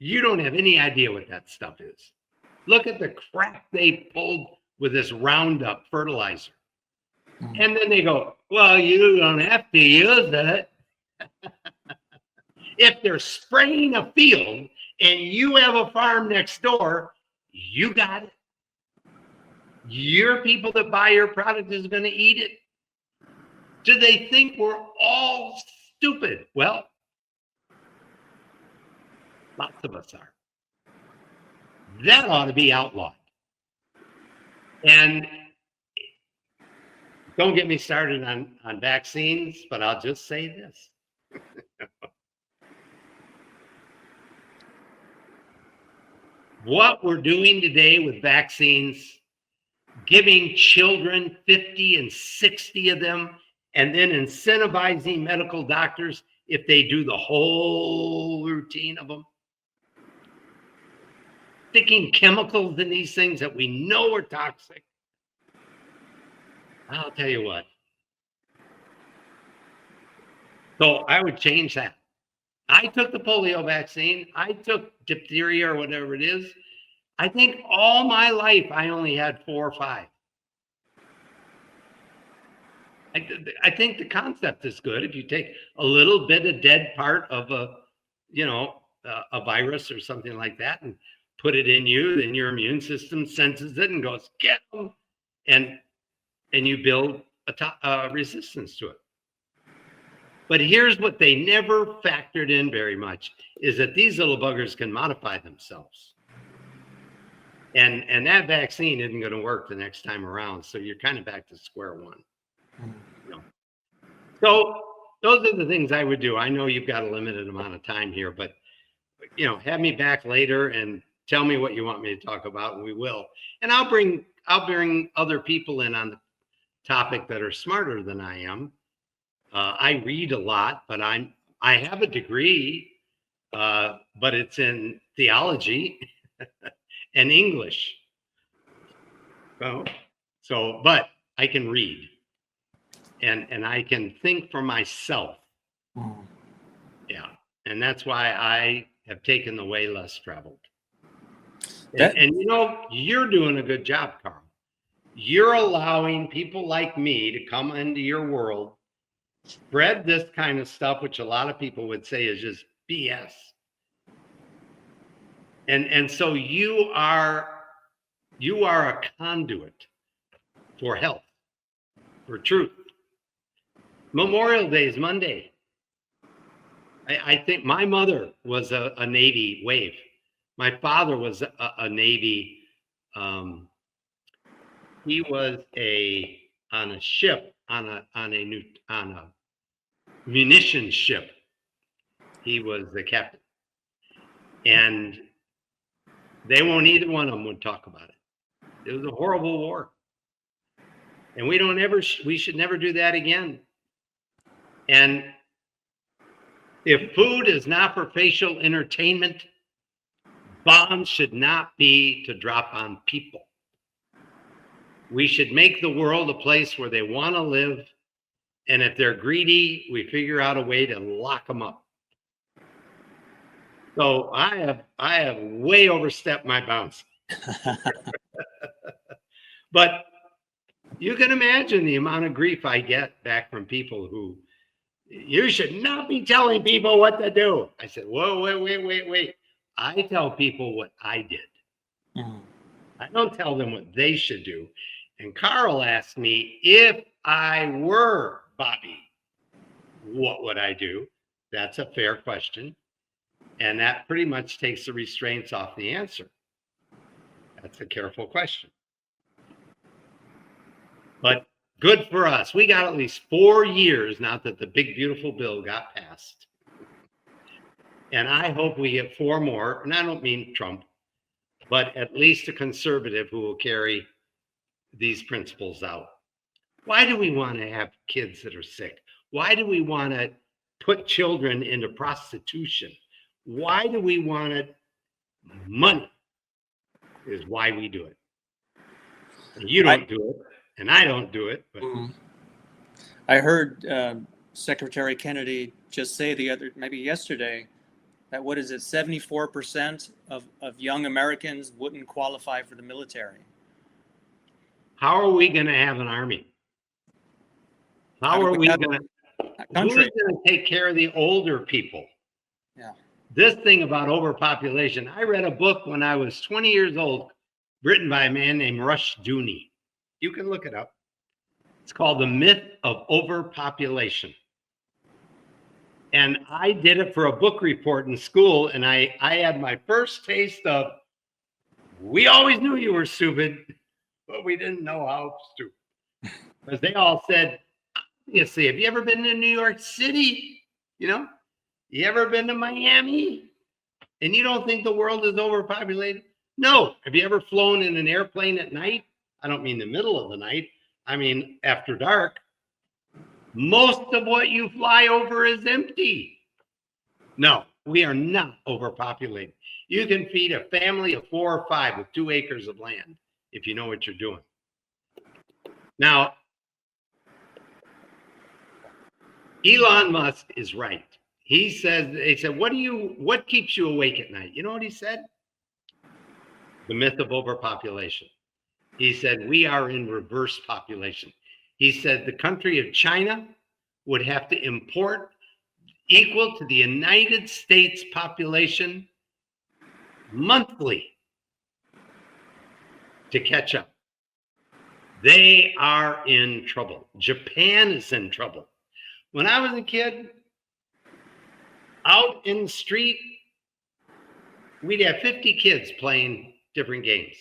You don't have any idea what that stuff is. Look at the crap they pulled with this Roundup fertilizer. And then they go, well, you don't have to use it. If they're spraying a field and you have a farm next door, you got it. Your people that buy your product is going to eat it. Do they think we're all stupid? Well, lots of us are. That ought to be outlawed. And don't get me started on vaccines, but I'll just say this. What we're doing today with vaccines, giving children 50 and 60 of them, and then incentivizing medical doctors if they do the whole routine of them, sticking chemicals in these things that we know are toxic. I'll tell you what. So I would change that. I took the polio vaccine. I took diphtheria or whatever it is. I think all my life I only had 4 or 5. I think the concept is good. If you take a little bit of dead part of a virus or something like that and put it in you, then your immune system senses it and goes, get them. And you build a resistance to it. But here's what they never factored in very much is that these little buggers can modify themselves. And that vaccine isn't going to work the next time around. So you're kind of back to square one. You know? So those are the things I would do. I know you've got a limited amount of time here, but have me back later and tell me what you want me to talk about, and we will. And I'll bring other people in on the topic that are smarter than I am. I read a lot, but I have a degree, but it's in theology and English. But I can read and I can think for myself. Yeah. And that's why I have taken the way less traveled. And you're doing a good job, Carl. You're allowing people like me to come into your world, spread this kind of stuff, which a lot of people would say is just BS. And so you are a conduit for health, for truth. Memorial Day is Monday. I think my mother was a Navy wave. My father was a Navy. He was on a ship, on a munitions ship. He was the captain, and either one of them would talk about it. It was a horrible war, and we should never do that again. And if food is not for facial entertainment, bombs should not be to drop on people. We should make the world a place where they want to live. And if they're greedy, we figure out a way to lock them up. So I have way overstepped my bounds. But you can imagine the amount of grief I get back from people who, you should not be telling people what to do. I said, whoa, wait. I tell people what I did. I don't tell them what they should do. And Karl asked me, if I were Bobby, what would I do? That's a fair question. And that pretty much takes the restraints off the answer. That's a careful question. But good for us. We got at least 4 years now that the big, beautiful bill got passed. And I hope we get 4 more. And I don't mean Trump, but at least a conservative who will carry these principles out. Why do we want to have kids that are sick? Why do we want to put children into prostitution? Why do we want it? Money is why we do it. And you don't do it, and I don't do it. But I heard Secretary Kennedy just say maybe yesterday, that 74% of young Americans wouldn't qualify for the military. How are we going to have an army? How are we going to? Who's going to take care of the older people? Yeah. This thing about overpopulation. I read a book when I was 20 years old, written by a man named Rush Dooney. You can look it up. It's called the myth of overpopulation. And I did it for a book report in school, and I had my first taste of, we always knew you were stupid, but we didn't know how stupid. Because they all said, obviously, have you ever been to New York City? You know, you ever been to Miami? And you don't think the world is overpopulated? No. Have you ever flown in an airplane at night? I don't mean the middle of the night. I mean after dark. Most of what you fly over is empty. No, we are not overpopulated. You can feed a family of 4 or 5 with 2 acres of land if you know what you're doing. Now, Elon Musk is right. He said, they said, what keeps you awake at night? You know what he said? The myth of overpopulation. He said, we are in reverse population. He said the country of China would have to import equal to the United States population monthly to catch up. They are in trouble. Japan is in trouble. When I was a kid, out in the street, we'd have 50 kids playing different games.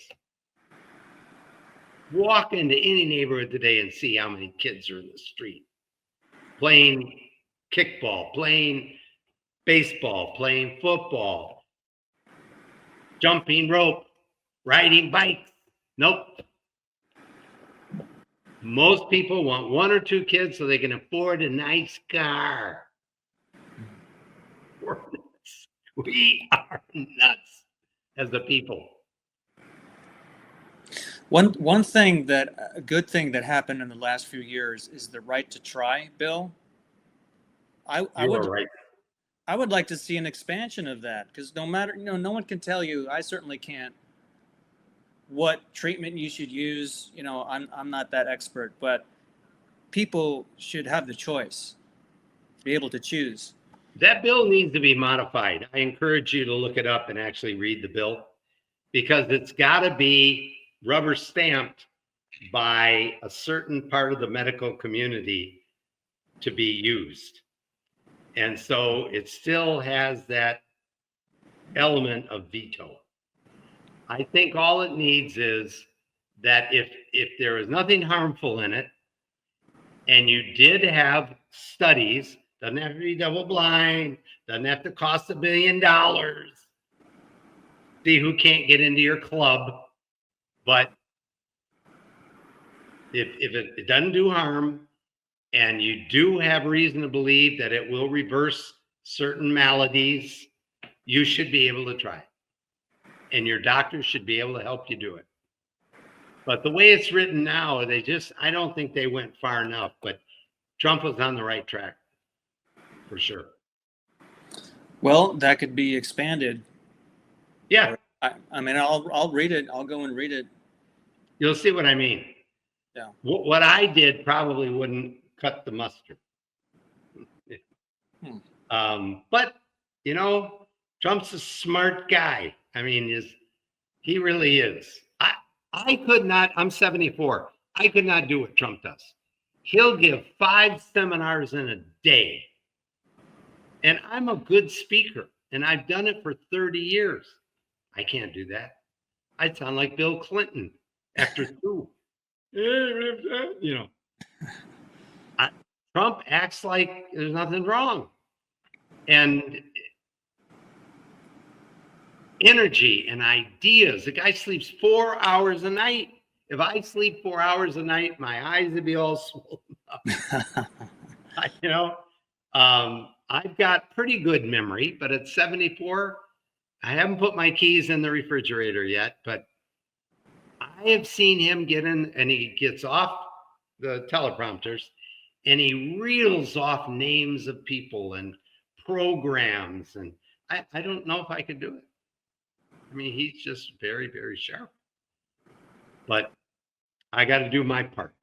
Walk into any neighborhood today and see how many kids are in the street playing kickball, playing baseball, playing football, jumping rope, riding bikes. Nope. Most people want 1 or 2 kids so they can afford a nice car. We're nuts. We are nuts as a people. One thing that a good thing that happened in the last few years is the right to try bill. I would like to see an expansion of that, because no matter, no one can tell you, I certainly can't, what treatment you should use. I'm not that expert, but people should have the choice, be able to choose. That bill needs to be modified. I encourage you to look it up and actually read the bill, because it's got to be rubber stamped by a certain part of the medical community to be used. And so it still has that element of veto. I think all it needs is that if there is nothing harmful in it, and you did have studies, doesn't have to be double blind, doesn't have to cost $1 billion, see who can't get into your club, but if it doesn't do harm, and you do have reason to believe that it will reverse certain maladies, you should be able to try it. And your doctor should be able to help you do it. But the way it's written now, I don't think they went far enough, but Trump was on the right track, for sure. Well, that could be expanded. Yeah. I mean, I'll read it. I'll go and read it. You'll see what I mean. Yeah. What I did probably wouldn't cut the mustard. But, Trump's a smart guy. I mean, he really is. I could not, I'm 74. I could not do what Trump does. He'll give 5 seminars in a day. And I'm a good speaker, and I've done it for 30 years. I can't do that. I sound like Bill Clinton after 2. Trump acts like there's nothing wrong. And energy and ideas. The guy sleeps 4 hours a night. If I sleep 4 hours a night, my eyes would be all swollen up. I've got pretty good memory, but at 74, I haven't put my keys in the refrigerator yet, but I have seen him get in, and he gets off the teleprompters and he reels off names of people and programs. And I don't know if I could do it. I mean, he's just very, very sharp. But I got to do my part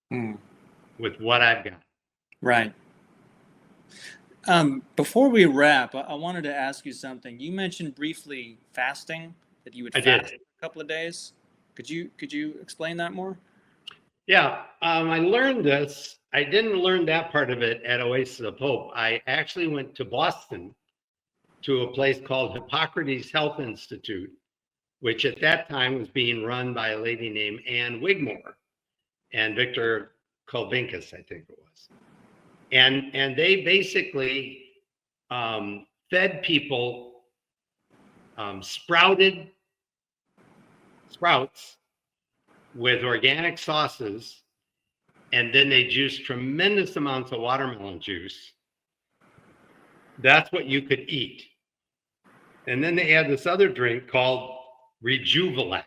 with what I've got. Right. Before we wrap, I wanted to ask you something. You mentioned briefly fasting, that you would fast for a couple of days. Could you explain that more? Yeah, I learned this. I didn't learn that part of it at Oasis of Hope. I actually went to Boston to a place called Hippocrates Health Institute, which at that time was being run by a lady named Ann Wigmore and Victor Kolbinkis, I think it was. And they basically fed people sprouts with organic sauces, and then they juiced tremendous amounts of watermelon juice. That's what you could eat. And then they had this other drink called Rejuvelac.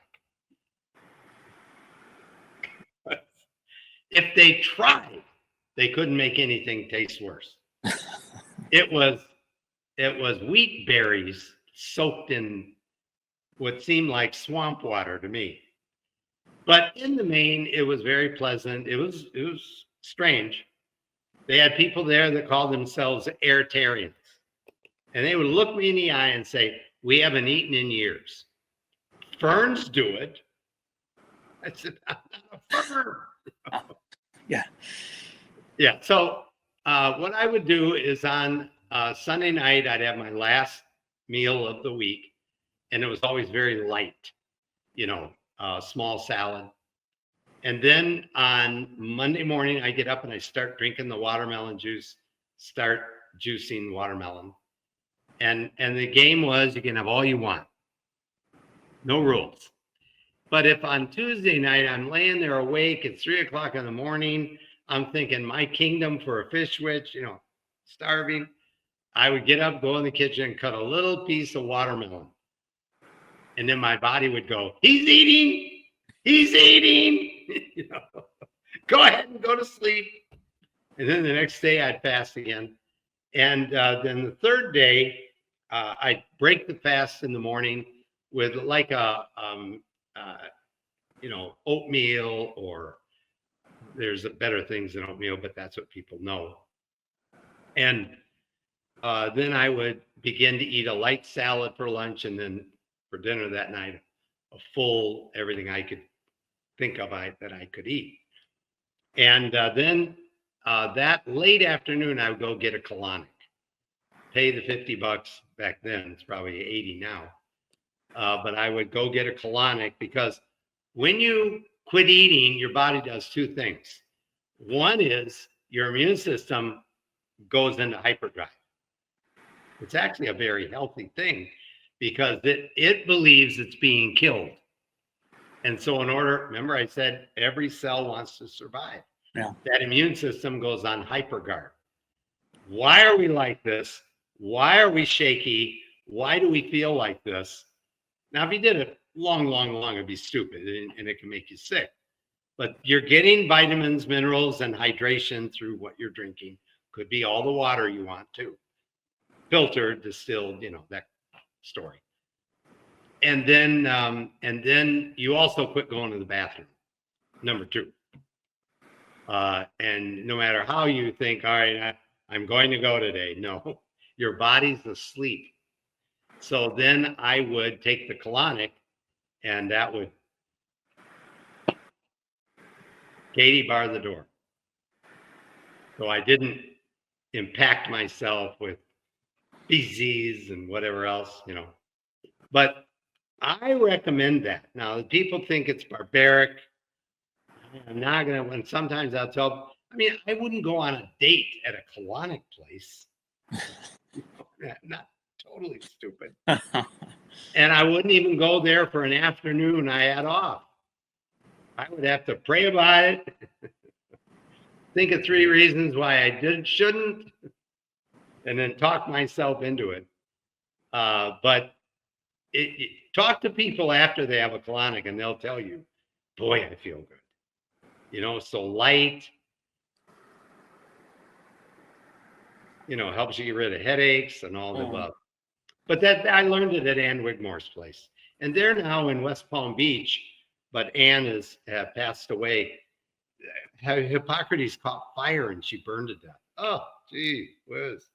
If they tried, they couldn't make anything taste worse. It was wheat berries soaked in what seemed like swamp water to me. But in the main, it was very pleasant. It was strange. They had people there that called themselves airtarians. And they would look me in the eye and say, "We haven't eaten in years. Ferns do it." I said, "I'm not a fern." Yeah. Yeah. So what I would do is on Sunday night, I'd have my last meal of the week. And it was always very light, small salad. And then on Monday morning, I get up and I start drinking the watermelon juice, start juicing watermelon. And the game was you can have all you want. No rules. But if on Tuesday night I'm laying there awake at 3:00 in the morning, I'm thinking my kingdom for a fish witch, starving, I would get up, go in the kitchen, and cut a little piece of watermelon. And then my body would go, "He's eating, he's eating." Go ahead and go to sleep. And then the next day I'd fast again. And then the third day, I'd break the fast in the morning with like a, oatmeal, or there's better things than oatmeal, but that's what people know. And then I would begin to eat a light salad for lunch, and then for dinner that night, a full everything I could think of that I could eat. And then that late afternoon, I would go get a colonic, pay the $50 back then. It's probably 80 now. But I would go get a colonic, because when you quit eating, your body does two things. One is your immune system goes into hyperdrive. It's actually a very healthy thing, because it believes it's being killed. And so remember I said every cell wants to survive. Yeah. That immune system goes on hyperguard. Why are we like this? Why are we shaky? Why do we feel like this? Now, if you did it long, it'd be stupid, and it can make you sick. But you're getting vitamins, minerals, and hydration through what you're drinking. Could be all the water you want too. Filtered, distilled, that story. And then you also quit going to the bathroom. Number 2. And no matter how you think, all right, I'm going to go today. No, your body's asleep. So then I would take the colonic, and that would Katie bar the door. So I didn't impact myself with feces and whatever else, But I recommend that. Now, the people think it's barbaric. I'm not going to, and sometimes I'll tell, I wouldn't go on a date at a colonic place. Not totally stupid. And I wouldn't even go there for an afternoon I had off. I would have to pray about it, think of 3 reasons why I shouldn't, and then talk myself into it. But talk to people after they have a colonic, and they'll tell you, boy, I feel good. So light, helps you get rid of headaches and all the above. But that I learned it at Ann Wigmore's place. And they're now in West Palm Beach, but Ann has passed away. Hippocrates caught fire and she burned to death. Oh, gee whiz.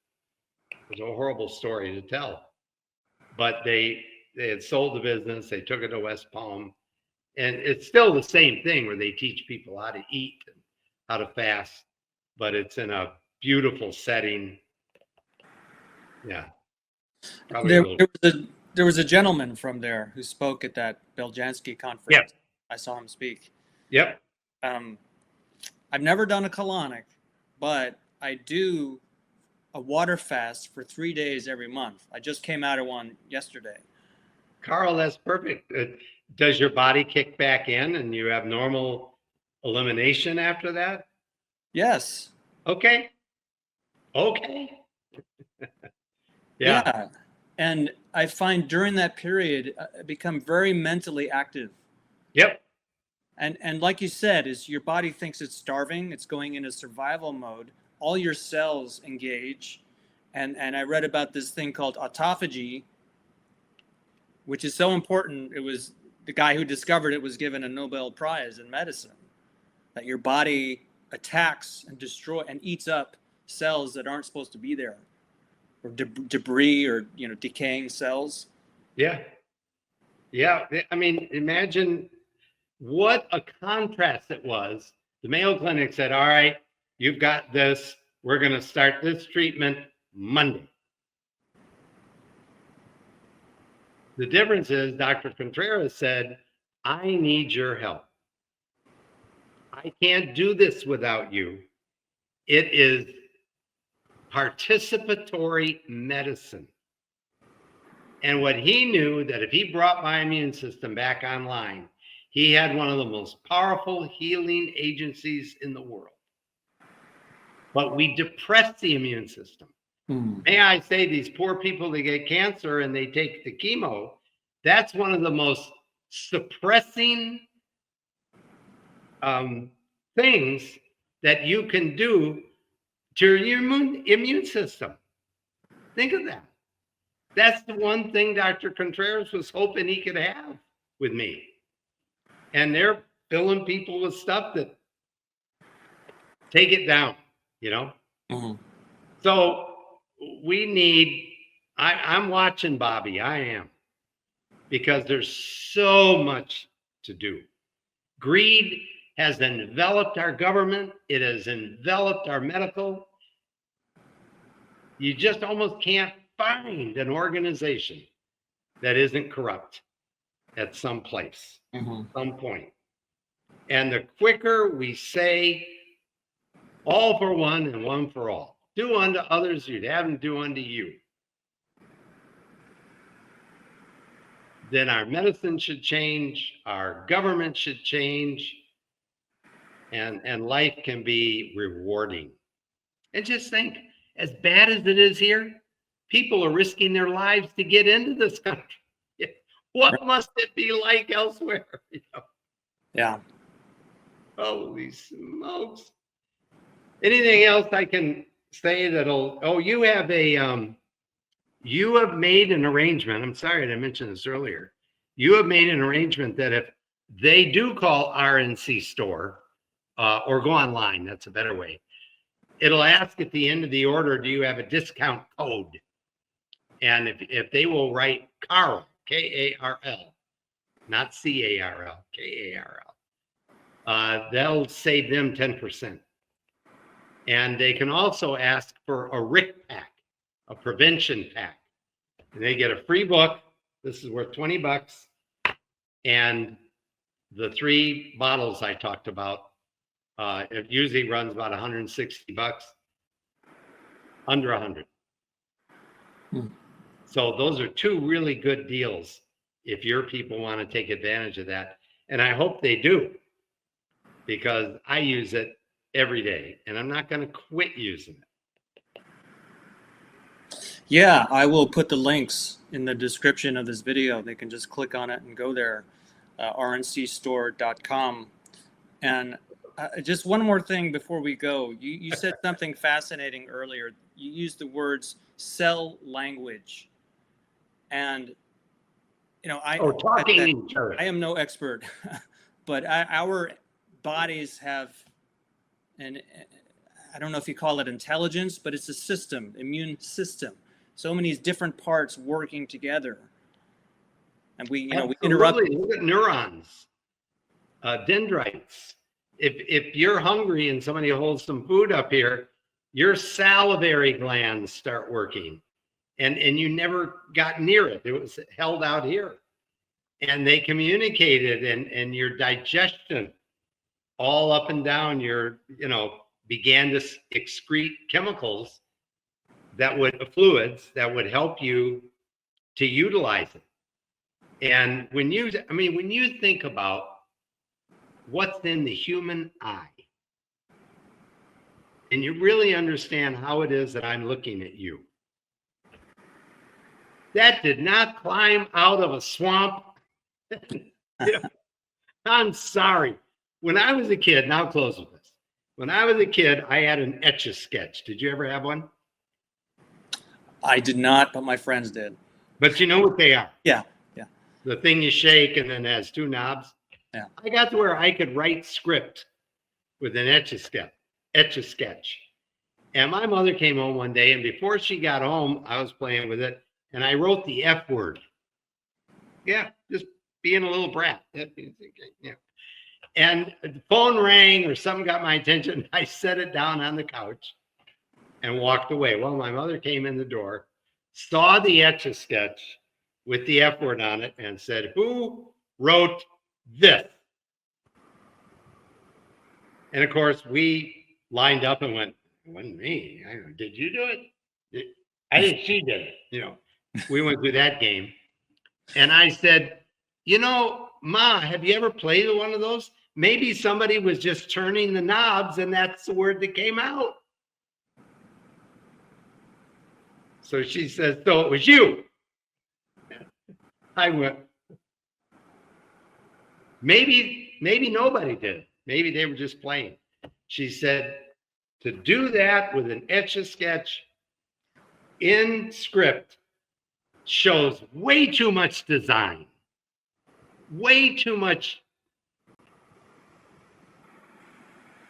It was a horrible story to tell. But they had sold the business. They took it to West Palm, And it's still the same thing where they teach people how to eat and how to fast, but it's in a beautiful setting. Yeah. Probably a little. There was a gentleman from there who spoke at that Beljanski conference. Yep. I saw him speak. Yep. I've never done a colonic, but I do a water fast for 3 days every month. I just came out of one yesterday. Karl, that's perfect. Does your body kick back in and you have normal elimination after that? Yes. Okay. Yeah. And I find during that period, I become very mentally active. Yep. And like you said, is your body thinks it's starving, it's going into survival mode. All your cells engage. And I read about this thing called autophagy, which is so important. It was the guy who discovered it was given a Nobel Prize in medicine, that your body attacks and destroys and eats up cells that aren't supposed to be there, or debris, or decaying cells. Yeah. I mean, imagine what a contrast it was. The Mayo Clinic said, all right, you've got this. We're going to start this treatment Monday. The difference is Dr. Contreras said, I need your help. I can't do this without you. It is participatory medicine. And what he knew, that if he brought my immune system back online, he had one of the most powerful healing agencies in the world. But we depress the immune system. May I say, these poor people that get cancer and they take the chemo, that's one of the most suppressing things that you can do to your immune system. Think of that. That's the one thing Dr. Contreras was hoping he could have with me. And they're filling people with stuff that take it down, So we need, I'm watching Bobby, I am, because there's so much to do. Greed has enveloped our government. It has enveloped our medical. You just almost can't find an organization that isn't corrupt at some place, some point. And the quicker we say, all for one and one for all, do unto others you'd have them do unto you, then our medicine should change, our government should change, and life can be rewarding. And just think, as bad as it is here, people are risking their lives to get into this country. What must it be like elsewhere? Yeah. Holy smokes. Anything else I can say that'll, you have made an arrangement. I'm sorry I didn't mention this earlier. You have made an arrangement that if they do call RNC store or go online, that's a better way, it'll ask at the end of the order, do you have a discount code? And if they will write Karl, K-A-R-L, not C-A-R-L, K-A-R-L, they'll save them 10%. And they can also ask for a RIC pack, a prevention pack. And they get a free book. This is worth $20. And the 3 bottles I talked about, it usually runs about $160, under 100. So those are 2 really good deals if your people want to take advantage of that. And I hope they do, because I use it every day and I'm not going to quit using it. Yeah, I will put the links in the description of this video. They can just click on it and go there, rncstore.com. And just one more thing before we go. You said something fascinating earlier. You used the words cell language. And, I am no expert, but our bodies have, and I don't know if you call it intelligence, but it's a system, immune system. So many different parts working together. And we interrupt. Look at neurons. dendrites. If you're hungry and somebody holds some food up here, your salivary glands start working, and you never got near it. It was held out here, and they communicated, and your digestion all up and down your, began to excrete chemicals fluids that would help you to utilize it. And when you think about what's in the human eye, and you really understand how it is that I'm looking at you, that did not climb out of a swamp. I'm sorry. When I was a kid, and I'll close with this. When I was a kid, I had an Etch-a-Sketch. Did you ever have one? I did not, but my friends did. But you know what they are? Yeah. The thing you shake and then it has two knobs. Yeah. I got to where I could write script with an Etch-a-Sketch. And my mother came home one day, and before she got home, I was playing with it, and I wrote the F word. Yeah, just being a little brat. Yeah. And the phone rang or something got my attention. I set it down on the couch and walked away. Well, my mother came in the door, saw the Etch-a-Sketch with the F word on it, and said, "Who wrote this?" And of course, we lined up and went, "It wasn't me. Did you do it?" I think she did it. We went through that game. And I said, "Ma, have you ever played one of those? Maybe somebody was just turning the knobs and that's the word that came out." So she says, "So it was you." I went, maybe nobody did. Maybe they were just playing. She said, to do that with an Etch-a-Sketch in script shows way too much design, way too much.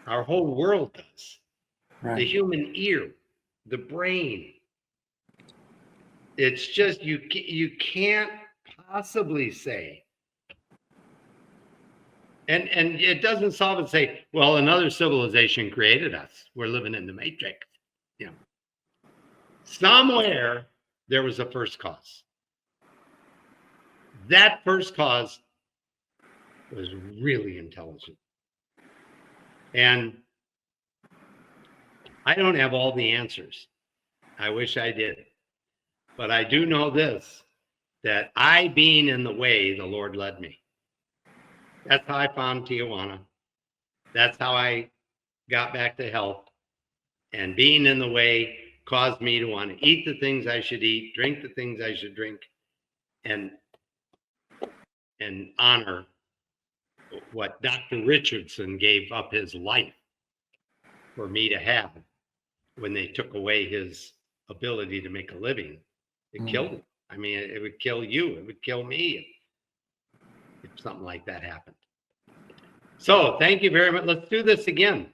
Our whole world does. Right. The human ear, the brain. It's just, you can't possibly say. And it doesn't solve it, say, well, another civilization created us. We're living in the matrix. Somewhere there was a first cause. That first cause was really intelligent. And I don't have all the answers. I wish I did. But I do know this, that I being in the way, the Lord led me. That's how I found Tijuana. That's how I got back to health. And being in the way caused me to want to eat the things I should eat, drink the things I should drink, and honor what Dr. Richardson gave up his life for me to have when they took away his ability to make a living. It killed him. I mean, it would kill you. It would kill me if something like that happened. So thank you very much. Let's do this again.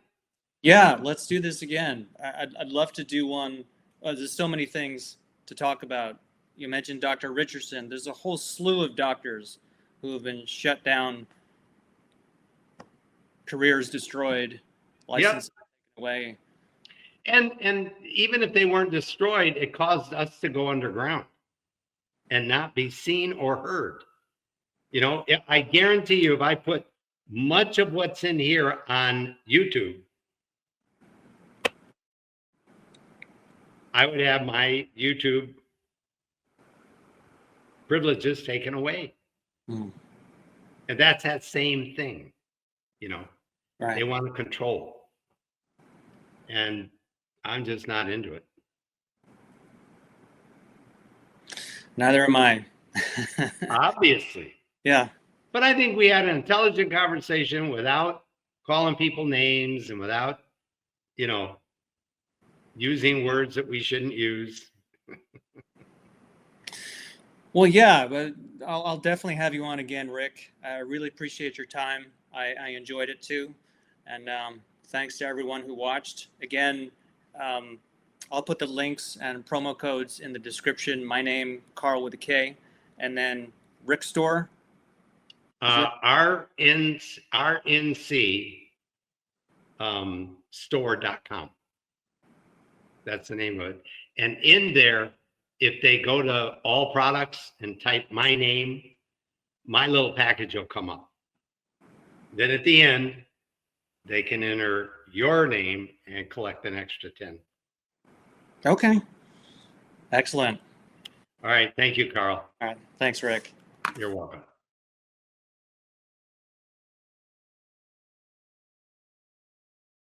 Yeah, let's do this again. I'd love to do one. There's so many things to talk about. You mentioned Dr. Richardson. There's a whole slew of doctors who have been shut down, careers destroyed, licenses taken away. And even if they weren't destroyed, it caused us to go underground and not be seen or heard. I guarantee you, if I put much of what's in here on YouTube, I would have my YouTube privileges taken away. And that's that same thing, right. They want to control. And I'm just not into it. Neither am I. Obviously. Yeah. But I think we had an intelligent conversation without calling people names and without, using words that we shouldn't use. Well, yeah, but I'll definitely have you on again, Rick. I really appreciate your time. I enjoyed it too. And thanks to everyone who watched. Again, I'll put the links and promo codes in the description. My name, Karl with a K, and then Rick Store. RNC store.com. That's the name of it. And in there, if they go to all products and type my name, my little package will come up. Then at the end, they can enter your name and collect an extra 10. Okay. Excellent. All right. Thank you, Karl. All right. Thanks, Rick. You're welcome.